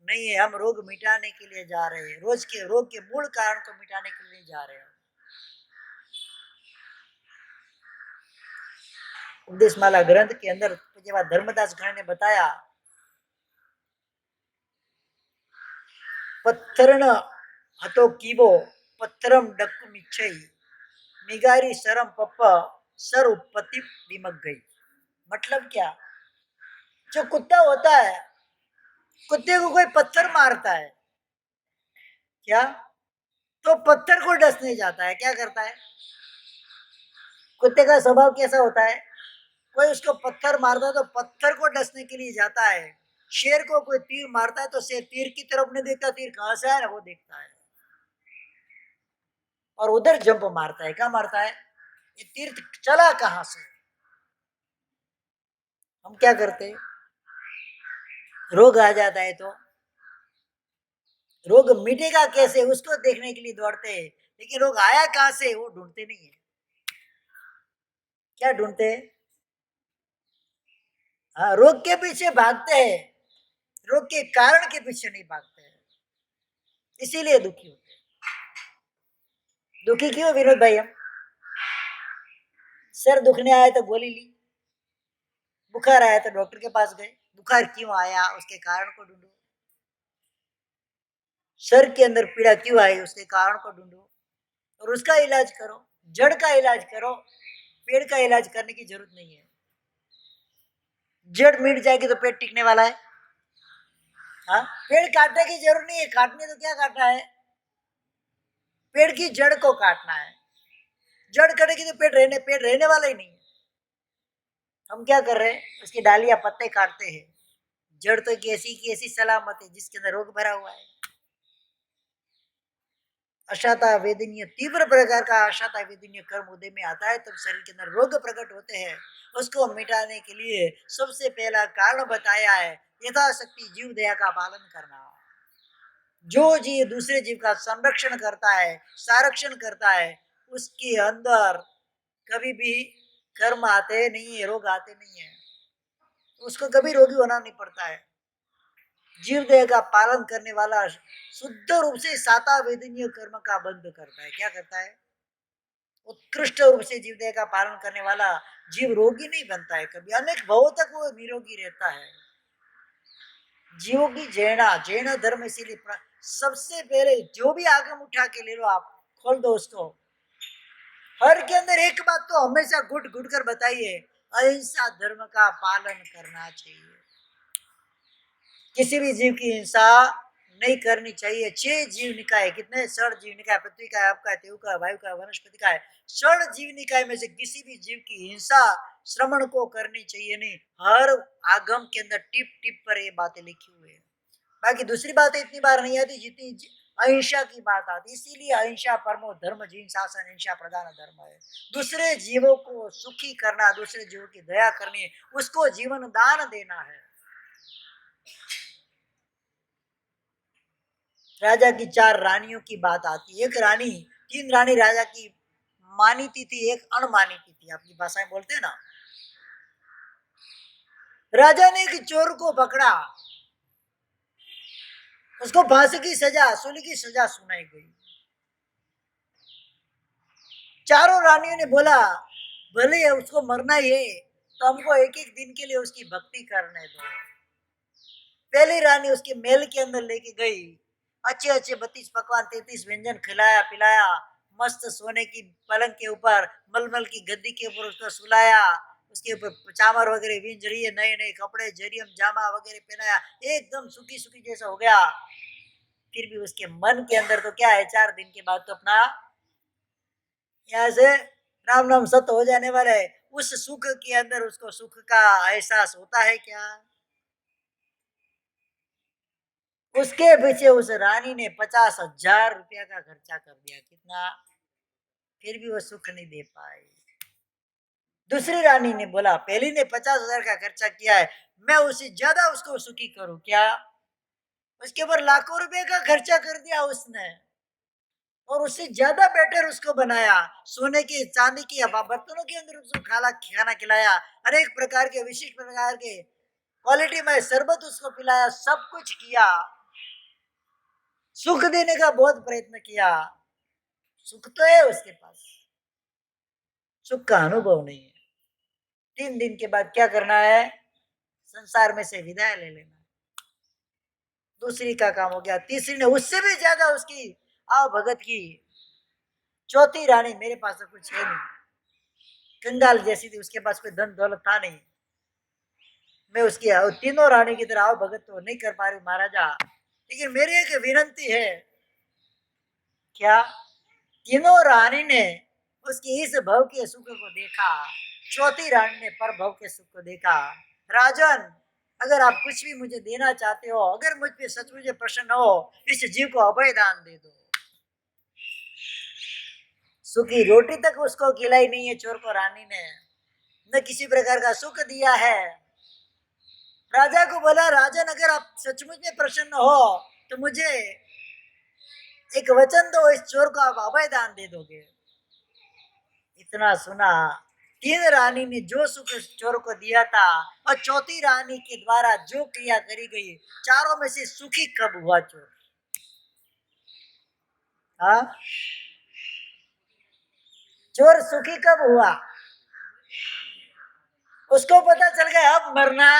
नहीं है। हम रोग मिटाने के लिए जा रहे हैं, रोज के रोग के मूल कारण को मिटाने के लिए जा रहे हैं। उपदेशमाला ग्रंथ के अंदर धर्मदास गण ने बताया, पत्थरण हतो कीवो पत्थरम डक्कु मिच्छई मिगारी सरम पप्प सर उत्पत्ति विमक गई। मतलब क्या? जो कुत्ता होता है, कुत्ते को कोई पत्थर मारता है क्या, तो पत्थर को डसने जाता है, क्या करता है? कुत्ते का स्वभाव कैसा होता है? कोई उसको पत्थर मारता है तो पत्थर को डसने के लिए जाता है। शेर को कोई तीर मारता है तो शेर तीर की तरफ नहीं देखता, तीर कहां से है ना वो देखता है और उधर जंप मारता है। क्या मारता है? ये तीर चला कहां से। हम क्या करते, रोग आ जाता है तो रोग मिटेगा कैसे उसको देखने के लिए दौड़ते हैं, लेकिन रोग आया कहां से वो ढूंढते नहीं है। क्या ढूंढते हैं? हाँ, रोग के पीछे भागते हैं, रोग के कारण के पीछे नहीं भागते हैं, इसीलिए दुखी होते हैं। दुखी क्यों विनोद भाई? हम सर दुखने आया तो गोली ली, बुखार आया तो डॉक्टर के पास गए, बुखार क्यों आया उसके कारण को ढूंढो, सर के अंदर पीड़ा क्यों आई उसके कारण को ढूंढो और उसका इलाज करो, जड़ का इलाज करो। पेड़ का इलाज करने की जरूरत नहीं है, जड़ मिट जाएगी तो पेड़ टिकने वाला है? हाँ, पेड़ काटने की जरूरत नहीं है, काटने तो क्या काटना है, पेड़ की जड़ को काटना है। जड़ कटेगी तो पेड़ रहने वाला ही नहीं है। हम क्या कर रहे हैं, उसकी डालियां पत्ते काटते हैं, जड़ तो की ऐसी सलामत है जिसके अंदर रोग भरा हुआ है। अशाता वेदनीय, तीव्र प्रकार का अशाता वेदनीय कर्म उदय में आता है, तब शरीर के अंदर रोग प्रकट होते हैं। उसको मिटाने के लिए सबसे पहला कारण बताया है, यथाशक्ति जीव दया का पालन करना। जो जीव दूसरे जीव का संरक्षण करता है, संरक्षण करता है, उसके अंदर कभी भी कर्म आते नहीं है, रोग आते नहीं है, उसको कभी रोगी होना नहीं पड़ता है। जीव देह का पालन करने वाला शुद्ध रूप से साता वेदनीय कर्म का बंध करता है। क्या करता है? उत्कृष्ट रूप से जीव देह का पालन करने वाला जीव रोगी नहीं बनता है, कभी अनेक भवों तक वो निरोगी रहता है। जीवों की जैन धर्म इसीलिए सबसे पहले जो भी आगम उठा के ले लो, आप खोल दो उसको, हर के अंदर एक बात तो हमेशा घुट घुट कर बताइए, अहिंसा धर्म का पालन करना चाहिए। किसी भी जीव की हिंसा नहीं करनी चाहिए। 6 जीव निकाय, कितने? 6 जीव निकाय, पृथ्वी का, आपका, तेव का, वायु का, वनस्पति का है। 6 जीव निकाय में से किसी भी जीव की हिंसा श्रमण को करनी चाहिए नहीं। हर आगम के अंदर टिप टिप पर ये बातें लिखी हुई है। बाकी दूसरी बातें इतनी बार नहीं आती जितनी अहिंसा की बात आती, इसीलिए अहिंसा परमो धर्म, जिनशासन अहिंसा प्रधान धर्म है। दूसरे जीवों को सुखी करना, दूसरे जीवों की दया करनी, उसको जीवन दान देना है। राजा की 4 रानियों की बात आती है। एक रानी, 3 रानी राजा की मानीती थी, एक अणमानीती थी, अपनी भाषा में बोलते हैं ना। राजा ने एक चोर को पकड़ा, उसको फांसी की सजा, सूली की सजा सुनाई गई। चारों रानियों ने बोला भले उसको मरना ही है तो हमको एक एक दिन के लिए उसकी भक्ति करने दो। पहली रानी उसके महल के अंदर लेके गई, अच्छे अच्छे 32 पकवान 33 व्यंजन खिलाया पिलाया, मस्त सोने की पलंग के ऊपर मलमल की गद्दी के ऊपर उसको सुलाया, उसके ऊपर चामर वगैरह बींज रही है, नए नए कपड़े जरियम जामा वगैरह पहनाया, एकदम सुखी सुखी जैसा हो गया। फिर भी उसके मन के अंदर तो क्या है, 4 दिन के बाद तो अपना यहाँ से राम नाम सत्य हो जाने वाला है। उस सुख के अंदर उसको सुख का एहसास होता है क्या? उसके पीछे उस रानी ने 50,000 रुपया का खर्चा कर दिया। कितना? फिर भी वो सुख नहीं दे पाई। दूसरी रानी ने बोला पहली ने 50,000 का खर्चा किया है, मैं उससे ज्यादा उसको सुखी करूं क्या? उसके ऊपर लाखों रुपए का खर्चा कर दिया उसने, और उससे ज्यादा बेटर उसको बनाया, सोने की चांदी की बर्तनों के अंदर उसको खाना खिलाया, अनेक प्रकार के विशिष्ट प्रकार के क्वालिटी में शरबत उसको पिलाया, सब कुछ किया, सुख देने का बहुत प्रयत्न किया। सुख तो है उसके पास, सुख का अनुभव नहीं है। 3 दिन के बाद क्या करना है? संसार में से विदाई ले लेना। दूसरी का काम हो गया, तीसरी ने उससे भी ज्यादा उसकी आव भगत की। चौथी रानी, मेरे पास तो कुछ है नहीं, कंगाल जैसी थी, उसके पास कोई धन दौलत था नहीं, मैं उसकी तीनों रानी की तरह आव भगत तो नहीं कर पा रही महाराजा, लेकिन मेरी एक विनंती है। क्या? तीनों रानी ने उसकी इस भव के सुख को देखा, चौथी रानी ने पर भव के सुख को देखा। राजन, अगर आप कुछ भी मुझे देना चाहते हो, अगर मुझ पे सचमुच प्रसन्न हो, इस जीव को अभय दान दे दो। सुखी रोटी तक उसको खिलाई नहीं है चोर को रानी ने, न किसी प्रकार का सुख दिया है। राजा को बोला राजन, अगर आप सचमुच में प्रसन्न हो तो मुझे एक वचन दो, इस चोर को आप अभय दान दे दोगे। इतना सुना, 3 रानी ने जो सुख चोर को दिया था और चौथी रानी के द्वारा जो क्रिया करी गई, चारों में से सुखी कब हुआ चोर? हाँ, चोर सुखी कब हुआ? उसको पता चल गया अब मरना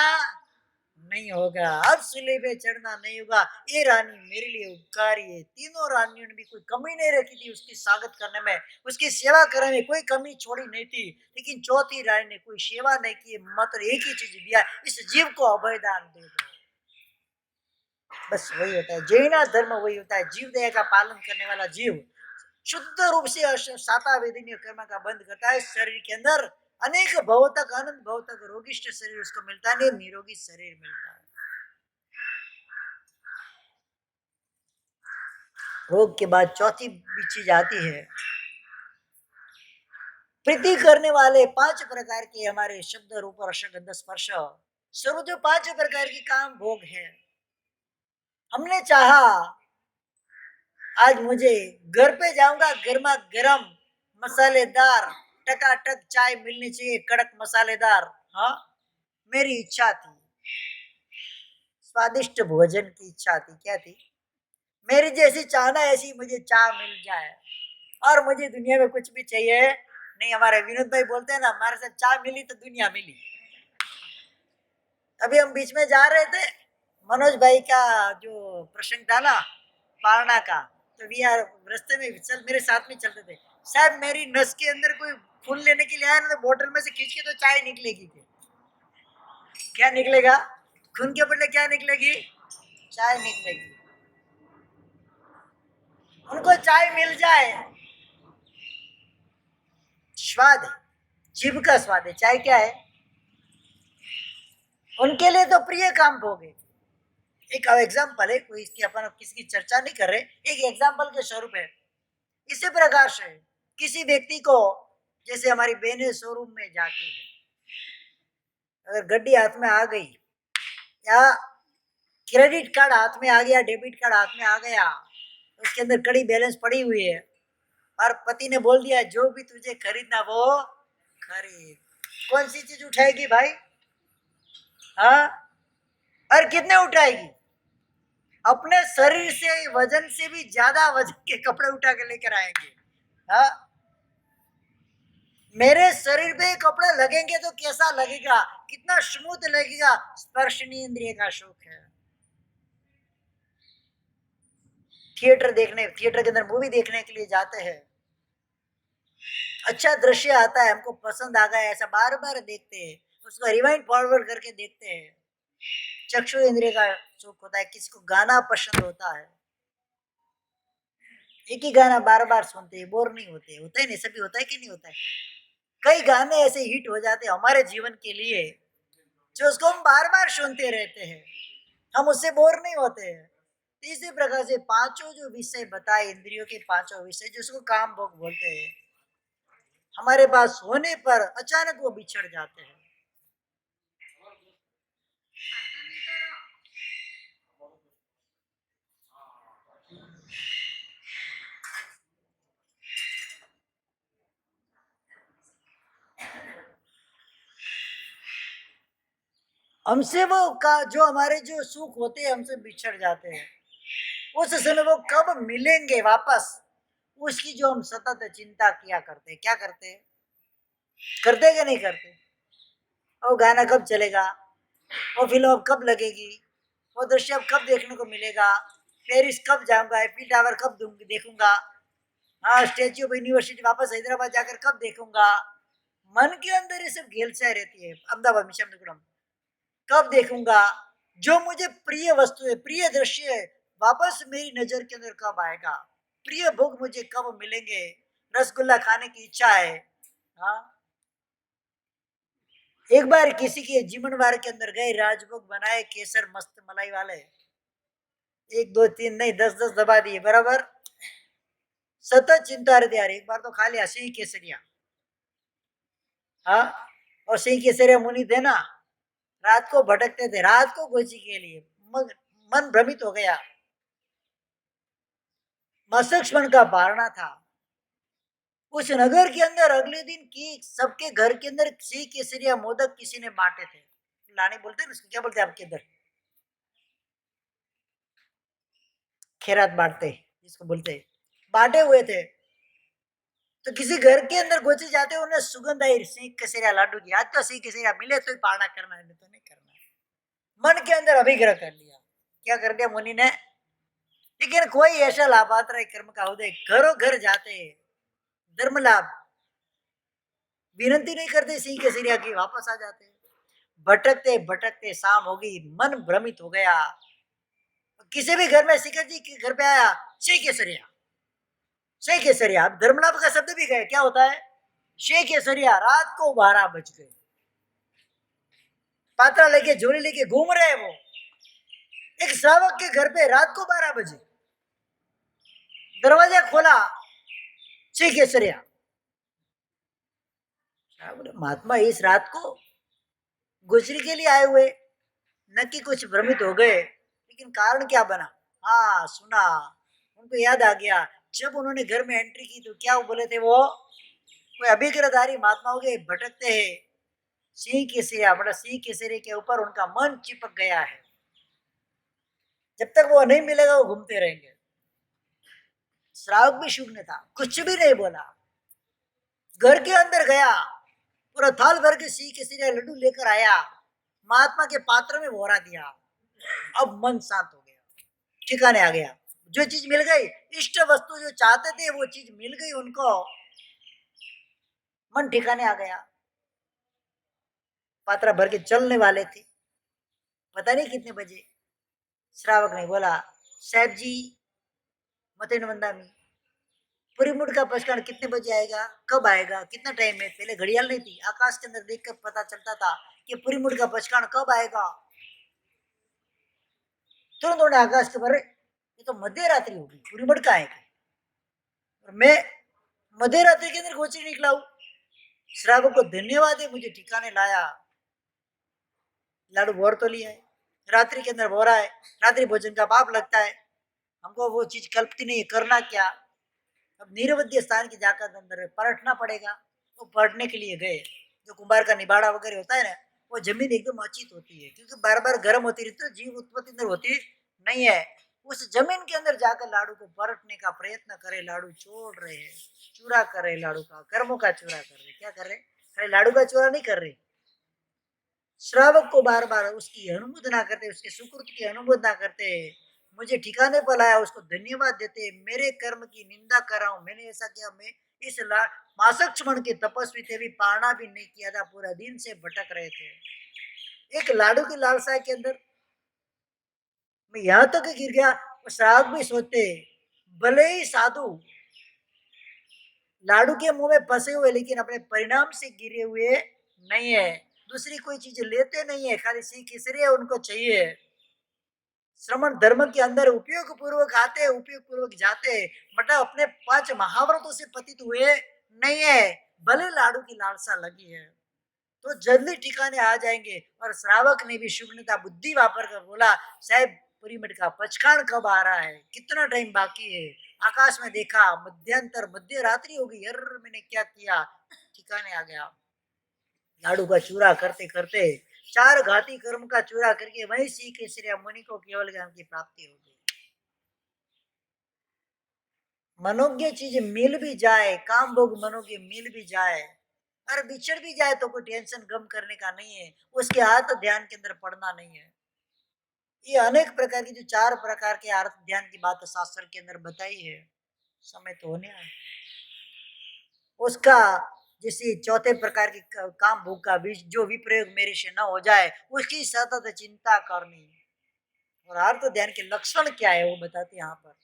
नहीं होगा, अब सूली पे चढ़ना नहीं होगा, ये रानी मेरे लिए उपकारी है। तीनों रानियों ने भी कोई कमी नहीं रखी थी उसकी स्वागत करने में, उसकी सेवा करने में कोई कमी छोड़ी नहीं थी, लेकिन चौथी रानी ने कोई सेवा नहीं की, मात्र एक ही चीज दिया, इस जीव को अभय दान दे दो। बस वही होता है जैना धर्म, वही होता है जीव दया का पालन करने वाला जीव शुद्ध रूप से साता वेदनीय कर्म का बंद करता है। शरीर के अंदर अनेक भव तक, अनंत भव तक रोगिष्ट शरीर उसको मिलता नहीं, निरोगी शरीर मिलता है। रोग के बाद चौथी चीज आती है, प्रीति करने वाले 5 प्रकार के हमारे शब्द रूप और गंध स्पर्श, सर्व जो 5 प्रकार के काम भोग है। हमने चाहा आज मुझे घर पे जाऊंगा, गर्मा गर्म मसालेदार टकाटक चाय मिलनी चाहिए, कड़क मसालेदार। हाँ, मेरी इच्छा थी, स्वादिष्ट भोजन की इच्छा थी। क्या थी? मेरी जैसी चाहना ऐसी मुझे चाय मिल जाए, और मुझे दुनिया में कुछ भी चाहिए नहीं। हमारे विनोद भाई बोलते हैं ना, हमारे साथ चाय मिली तो दुनिया मिली। अभी हम बीच में जा रहे थे, मनोज भाई का जो प्रसंग था ना पारना का, तो वी आर रास्ते में चल मेरे साथ में चलते थे, शायद मेरी नस के अंदर कोई फूल लेने के लिए आया ना, तो बोतल में से खींच के तो चाय निकलेगी। क्या निकलेगा? खून के बदले क्या निकलेगी? चाय निकलेगी। उनको चाय मिल जाए, स्वाद है, जीभ का स्वाद है। चाय क्या है? उनके लिए तो प्रिय काम भोग है। एक एग्जाम्पल है, कोई इसकी अपन किसी की चर्चा नहीं कर रहे, एक एग्जाम्पल के स्वरूप है। इसी प्रकार से किसी व्यक्ति को, जैसे हमारी बहनें शोरूम में जाती है, अगर गड्डी हाथ में आ गई या क्रेडिट कार्ड हाथ में आ गया, डेबिट कार्ड हाथ में आ गया, उसके अंदर कड़ी बैलेंस पड़ी हुई है और पति ने बोल दिया जो भी तुझे खरीदना वो खरीद, कौन सी चीज उठाएगी भाई? हाँ, और कितने उठाएगी? अपने शरीर से वजन से भी ज्यादा वजन के कपड़े उठा के लेकर आएंगे। हाँ, मेरे शरीर पे कपड़े लगेंगे तो कैसा लगेगा, कितना स्मूथ लगेगा, स्पर्शनीय इंद्रिय का सुख है। थिएटर के अंदर मूवी देखने के लिए जाते हैं, अच्छा दृश्य आता है, हमको पसंद आ गया, ऐसा बार बार देखते हैं, उसको रिवाइंड फॉरवर्ड करके देखते हैं, चक्षु इंद्रिय का सुख होता है। किसी को गाना पसंद होता है, एक ही गाना बार बार सुनते हैं, बोर नहीं होते, होता है नहीं, सभी होता है कि नहीं होता है? कई गाने ऐसे हिट हो जाते हैं हमारे जीवन के लिए, जो उसको हम बार बार सुनते रहते हैं, हम उससे बोर नहीं होते हैं। इसी प्रकार से पांचों जो विषय बताए, इंद्रियों के पांचों विषय, जिसको काम भोग बोलते हैं, हमारे पास होने पर अचानक वो बिछड़ जाते हैं। हमसे वो का जो हमारे जो सुख होते हैं हमसे बिछड़ जाते हैं, उस समय वो कब मिलेंगे वापस, उसकी जो हम सतत चिंता किया करते हैं। क्या करते हैं? करते कि नहीं करते? वो गाना कब चलेगा, वो फिल्म अब कब लगेगी, वो दृश्य अब कब देखने को मिलेगा, पेरिस कब जाऊंगा, एफिल टावर कब देखूंगा, हाँ स्टेच्यू ऑफ यूनिवर्सिटी वापस हैदराबाद जाकर कब देखूंगा। मन के अंदर ये सब घेलसाए रहती है, अहमदाबाद में शब्दकुलम कब देखूंगा, जो मुझे प्रिय वस्तु है, प्रिय दृश्य है, वापस मेरी नजर के अंदर कब आएगा, प्रिय भोग मुझे कब मिलेंगे, रसगुल्ला खाने की इच्छा है। हाँ, एक बार किसी के जीवन बार के अंदर गए, राजभोग बनाए केसर मस्त मलाई वाले, एक दो तीन नहीं 10-10 दबा दिए बराबर, सतत चिंता रहती यार, एक बार तो खा लिया सिंह केसरिया। हाँ, और सिंह केसरिया मुनि थे ना, रात को भटकते थे, रात को गोची के लिए, मन भ्रमित हो गया, मस्तिष्क मन का पारणा था। उस नगर के अंदर अगले दिन की सबके घर के अंदर सिंह केसरिया मोदक किसी ने बांटे थे, लाने बोलते हैं उसको, क्या बोलते हैं आपके इधर? खैरात बांटते जिसको बोलते हैं, बांटे हुए थे। तो किसी घर के अंदर घुसे जाते उन्हें सुगंध आई सिंह केसरिया लाडू की, आज तो सिंह केसरिया मिले तो ही पारणा करना है, नहीं तो नहीं करना है। मन के अंदर अभिग्रह कर लिया, क्या कर दिया मुनि ने? लेकिन कोई ऐसा लाभात्र कर्म का उदय, घरों घर जाते धर्म लाभ विनती नहीं करते सिंह केसरिया की, वापस आ जाते, भटकते भटकते शाम हो गई, मन भ्रमित हो गया, किसी भी घर में शिखर जी के घर पे आया, सिंह केसरिया, सिंह केसरिया, अब धर्मलाभ का शब्द भी गए, क्या होता है? सिंह केसरिया, रात को 12 बज गए, पात्रा लेके झोली लेके घूम रहे हैं वो, एक श्रावक के घर पे रात को 12 बजे दरवाजा खोला, सिंह केसरिया। महात्मा इस रात को गुजरी के लिए आए हुए, न कि कुछ भ्रमित हो गए, लेकिन कारण क्या बना? हाँ सुना, उनको याद आ गया, जब उन्होंने घर में एंट्री की तो क्या बोले थे वो, कोई अभिग्रहधारी महात्मा हो गए, भटकते हैं, सिंह केसरिया, बड़ा सिंह केसरी के ऊपर उनका मन चिपक गया है, जब तक वो नहीं मिलेगा वो घूमते रहेंगे। श्रावक भी शून्य था, कुछ भी नहीं बोला, घर के अंदर गया, पूरा थाल भर के सिंह केसरिया लड्डू लेकर आया, महात्मा के पात्र में भोरा दिया, अब मन शांत हो गया, ठिकाने आ गया, जो चीज मिल गई, इष्ट वस्तु जो चाहते थे वो चीज मिल गई उनको, मन ठिकाने आ गया, पात्रा भर के चलने वाले थे, पता नहीं कितने बजे। श्रावक ने बोला, साहब जी मते नंदा में पूरी मुठ का पचकान कितने बजे आएगा, कब आएगा, कितना टाइम है? पहले घड़ियाल नहीं थी, आकाश के अंदर देखकर पता चलता था कि पूरी मुठ का पचकान कब आएगा। तुरंत उन्होंने आकाश के बारे, ये तो मध्य रात्रि होगी, पूरी मटका है, और मैं मध्य रात्रि के अंदर गोचरी निकला हूं। श्रावक को धन्यवाद है, मुझे ठिकाने लाया। लाडू भोर तो लिया है, रात्रि के अंदर भोरा है, रात्रि भोजन का पाप लगता है, हमको वो चीज कल्पती नहीं, करना क्या। अब निरवध्य स्थान की जाकर अंदर पलटना पड़ेगा। तो पलटने के लिए गए, जो कुंभार का निबाड़ा वगैरह होता है ना, वो जमीन एकदम अचित होती है, क्योंकि बार बार गर्म होती रहती है, तो जीव उत्पत्ति अंदर होती नहीं है। उस जमीन के अंदर जाकर लाडू को पलटने का प्रयत्न करे, लाडू छोड़ रहे हैं, चूरा कर रहे, लाडू का कर्मों का चूरा कर रहे। क्या कर रहे? अरे लाडू का चूरा नहीं कर रहे, श्रावक को बार बार उसकी अनुमोदना करते, उसके सुकृत की अनुमोदना करते, मुझे ठिकाने पर लाया, उसको धन्यवाद देते, मेरे कर्म की निंदा कर रहा हूं, मैंने ऐसा किया, मैं इस मासक क्षण के तपस्वी थे, भी पारना भी नहीं किया था, पूरा दिन से भटक रहे थे एक लाडू की लालसा के अंदर। मैं यहां तक गिर गया, वो श्रावक भी सोचते, भले ही साधु लाडू के मुंह में फंसे हुए, लेकिन अपने परिणाम से गिरे हुए नहीं है, दूसरी कोई चीज लेते नहीं है, खाली सीख इसलिए उनको चाहिए। श्रमण धर्म के अंदर उपयोग पूर्वक आते, उपयोग पूर्वक जाते, मतलब अपने 5 महाव्रतों से पतित हुए नहीं है। भले लाडू की लालसा लगी है तो जल्दी ठिकाने आ जाएंगे। और श्रावक ने भी शुभ्रता बुद्धि वापर कर बोला, साहब पूरी मिट का पचखान कब आ रहा है, कितना टाइम बाकी है। आकाश में देखा, मध्यांतर मध्य रात्रि हो गई, यार मैंने क्या किया, ठिकाने आ गया। लाडू का चूरा करते करते 4 घाती कर्म का चूरा करके वही सी केसरिया मुनि को केवल ज्ञान की प्राप्ति हो गई। मनोज्ञ चीज मिल भी जाए, काम भोग मनोज्ञ मिल भी जाए और बिछड़ भी जाए, तो कोई टेंशन गम करने का नहीं है, उसके हाथ ध्यान के अंदर पड़ना नहीं है। ये अनेक प्रकार की जो 4 प्रकार के अर्थ ध्यान की बात शास्त्र के अंदर बताई है, समय तो होने आया उसका। जैसे चौथे प्रकार के काम भोग का जो विप्रयोग मेरे से न हो जाए, उसकी सतत चिंता करनी। और अर्थ ध्यान के लक्षण क्या है वो बताते हैं यहाँ पर।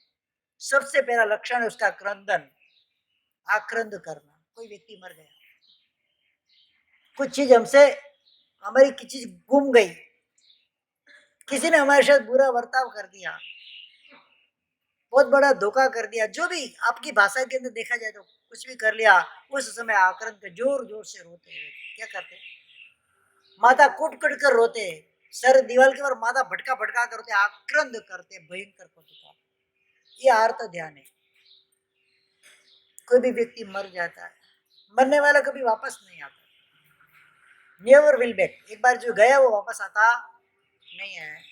सबसे पहला लक्षण है उसका क्रंदन, आक्रंद करना। कोई व्यक्ति मर गया, कुछ चीज हमसे, हमारी की चीज गुम गई, किसी ने हमारे साथ बुरा बर्ताव कर दिया, बहुत बड़ा धोखा कर दिया, जो भी आपकी भाषा के अंदर देखा जाए तो कुछ भी कर लिया, उस समय आक्रंद के जोर जोर से रोते हैं। क्या करते, माथा कुट कुट कर रोते, सर दीवार के ऊपर माथा भटका भटका कर रोते, आक्रंद करते, भयंकर कोटिका। ये अर्थ ध्यान है। कोई भी व्यक्ति मर जाता है, मरने वाला कभी वापस नहीं आता, नेवर विल बैक। एक बार जो गया वो वापस आता नहीं है।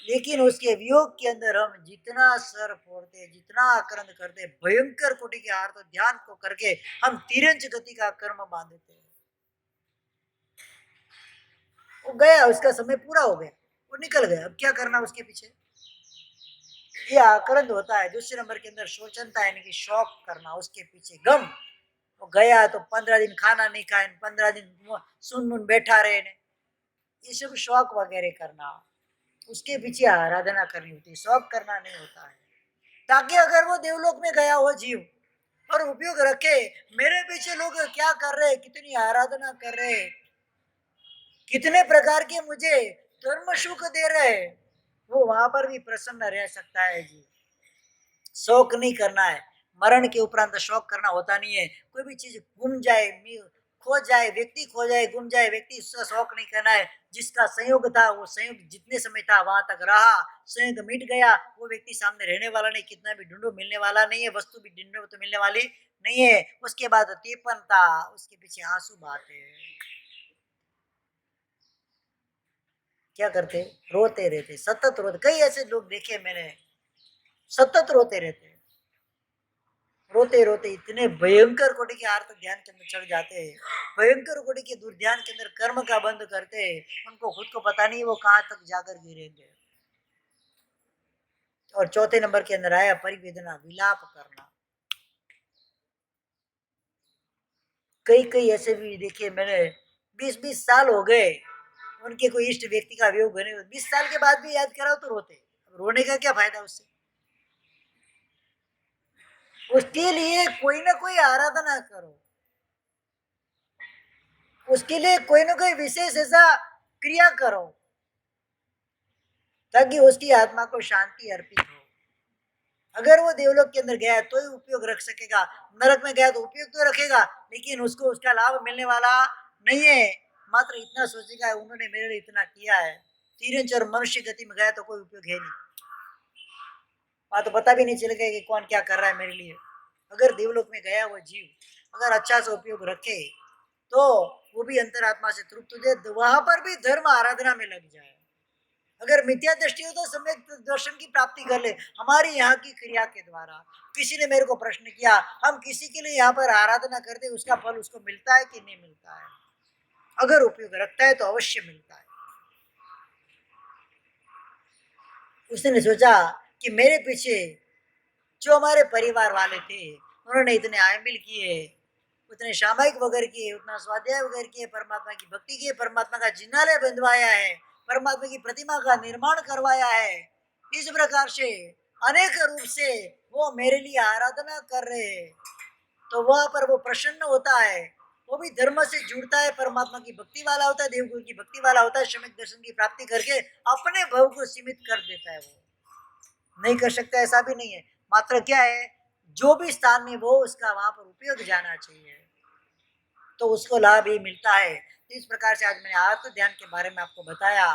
लेकिन उसके वियोग के अंदर हम जितना सर फोड़ते, जितना आक्रंद करते, भयंकर कोटि के आर्थ ध्यान को करके हम तिरंज गति का कर्म बांधते हैं। वो गया, उसका समय पूरा हो गया, वो निकल गया, अब क्या करना उसके पीछे। ये आक्रंद होता है। दूसरे नंबर के अंदर शोचनता, यानी कि शौक करना, उसके पीछे गम। वो गया तो 15 दिन खाना नहीं खाए, 15 दिन सुन मुन बैठा रहे, ये सब शौक वगैरह करना, उसके पीछे आराधना करनी होती है, शौक करना नहीं होता है। ताकि अगर वो देवलोक में गया हो जीव और उपयोग रखे, मेरे पीछे लोग क्या कर रहे, कितनी आराधना कर रहे, कितने प्रकार के मुझे धर्म सुख दे रहे, वो वहां पर भी प्रसन्न रह सकता है जी। शौक नहीं करना है, मरण के उपरांत शौक करना होता नहीं है। कोई भी चीज गुम जाए, खो जाए, व्यक्ति खो जाए, गुम जाए व्यक्ति, उसका शौक नहीं करना है। जिसका संयोग था वो संयोग जितने समय था वहां तक रहा, संयोग मिट गया, वो व्यक्ति सामने रहने वाला नहीं, कितना भी ढूंढो मिलने वाला नहीं है, वस्तु भी ढूंढो तो मिलने वाली नहीं है। उसके बाद तीपन था, उसके पीछे आंसू बहाते, क्या करते, रोते रहते, सतत रोते। कई ऐसे लोग देखे मैंने, सतत रोते रहते, रोते रोते इतने भयंकर कोटि के आर्त ध्यान के अंदर चढ़ जाते हैं, भयंकर कोटि के दूर ध्यान के अंदर कर्म का बंद करते हैं, उनको खुद को पता नहीं वो कहां तक जाकर गिरेंगे। और चौथे नंबर के अंदर आया परिवेदना, विलाप करना। कई कई ऐसे भी देखे मैंने, 20-20 साल हो गए उनके कोई इष्ट व्यक्ति का वियोग होने, 20 साल के बाद भी याद कराओ तो रोते। रोने का क्या फायदा उससे, उसके लिए कोई ना कोई आराधना करो, उसके लिए कोई ना कोई विशेष ऐसा क्रिया करो। ताकि उसकी आत्मा को शांति अर्पित हो। अगर वो देवलोक के अंदर गया तो ही उपयोग रख सकेगा, नरक में गया तो उपयोग तो रखेगा, लेकिन उसको उसका लाभ मिलने वाला नहीं है। मात्र इतना सोचेगा उन्होंने मेरे लिए इतना किया है, तिरंज और मनुष्य गति में गया तो कोई उपयोग है नहीं, वहां तो पता भी नहीं चलेगा कि कौन क्या कर रहा है मेरे लिए। अगर देवलोक में गया वो जीव अगर अच्छा से उपयोग रखे तो वो भी अंतरात्मा से तृप्त हो जाए, वहां पर भी धर्म आराधना में लग जाए। अगर मिथ्या दृष्टि हो तो सम्यक दर्शन की प्राप्ति कर ले हमारी यहाँ की क्रिया के द्वारा। किसी ने मेरे को प्रश्न किया, हम किसी के लिए यहाँ पर आराधना करते उसका फल उसको मिलता है कि नहीं मिलता है? अगर उपयोग रखता है तो अवश्य मिलता है। उसने सोचा कि मेरे पीछे जो हमारे परिवार वाले थे उन्होंने इतने आयमिल किए, उतने सामायिक वगैरह किए, उतना स्वाध्याय वगैरह किए, परमात्मा की भक्ति की, परमात्मा का जिनालय बंधवाया है, परमात्मा की प्रतिमा का निर्माण करवाया है। इस प्रकार से अनेक रूप से वो मेरे लिए आराधना कर रहे हैं, तो वहां पर वो प्रसन्न होता है, वो भी धर्म से जुड़ता है, परमात्मा की भक्ति वाला होता है, देवगुरु की भक्ति वाला होता है, सम्यक दर्शन की प्राप्ति करके अपने भव को सीमित कर देता है। वो नहीं कर सकता ऐसा भी नहीं है, मात्र क्या है जो भी स्थान में वो उसका वहां पर उपयोग जाना चाहिए तो उसको लाभ ही मिलता है। तो इस प्रकार से आज मैंने आत्म ध्यान के बारे में आपको बताया।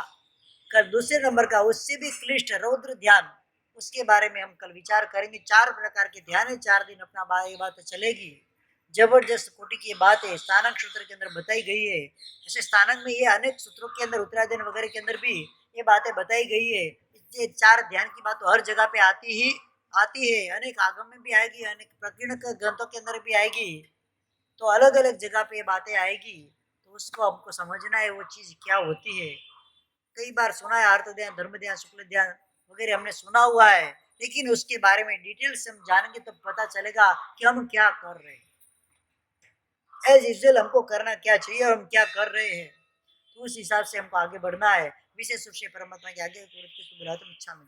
कल दूसरे नंबर का उससे भी क्लिष्ट रौद्र ध्यान, उसके बारे में हम कल विचार करेंगे। 4 प्रकार के ध्यान है, 4 दिन अपना ये बात चलेगी। जबरदस्त कोटि की बात है, स्थानक सूत्र के अंदर बताई गई है। जैसे स्थानक में ये अनेक सूत्रों के अंदर उत्तरायण वगैरह के अंदर भी ये बातें बताई गई है। ये 4 ध्यान की बात तो हर जगह पे आती है, अनेक आगम में भी आएगी, अनेक प्रकीर्ण ग्रंथों के अंदर भी आएगी, तो अलग अलग जगह पे ये बातें आएगी, तो उसको हमको समझना है वो चीज क्या होती है। कई बार सुना है अर्थ ध्यान, धर्म ध्यान, शुक्ल ध्यान वगैरह हमने सुना हुआ है, लेकिन उसके बारे में डिटेल से हम जानेंगे तो पता चलेगा कि हम क्या कर रहे हैं, एज यूजल हमको करना क्या चाहिए और हम क्या कर रहे हैं। तो उस हिसाब से हमको आगे बढ़ना है। विशेष रूप से परमात्मा के आगे इच्छा में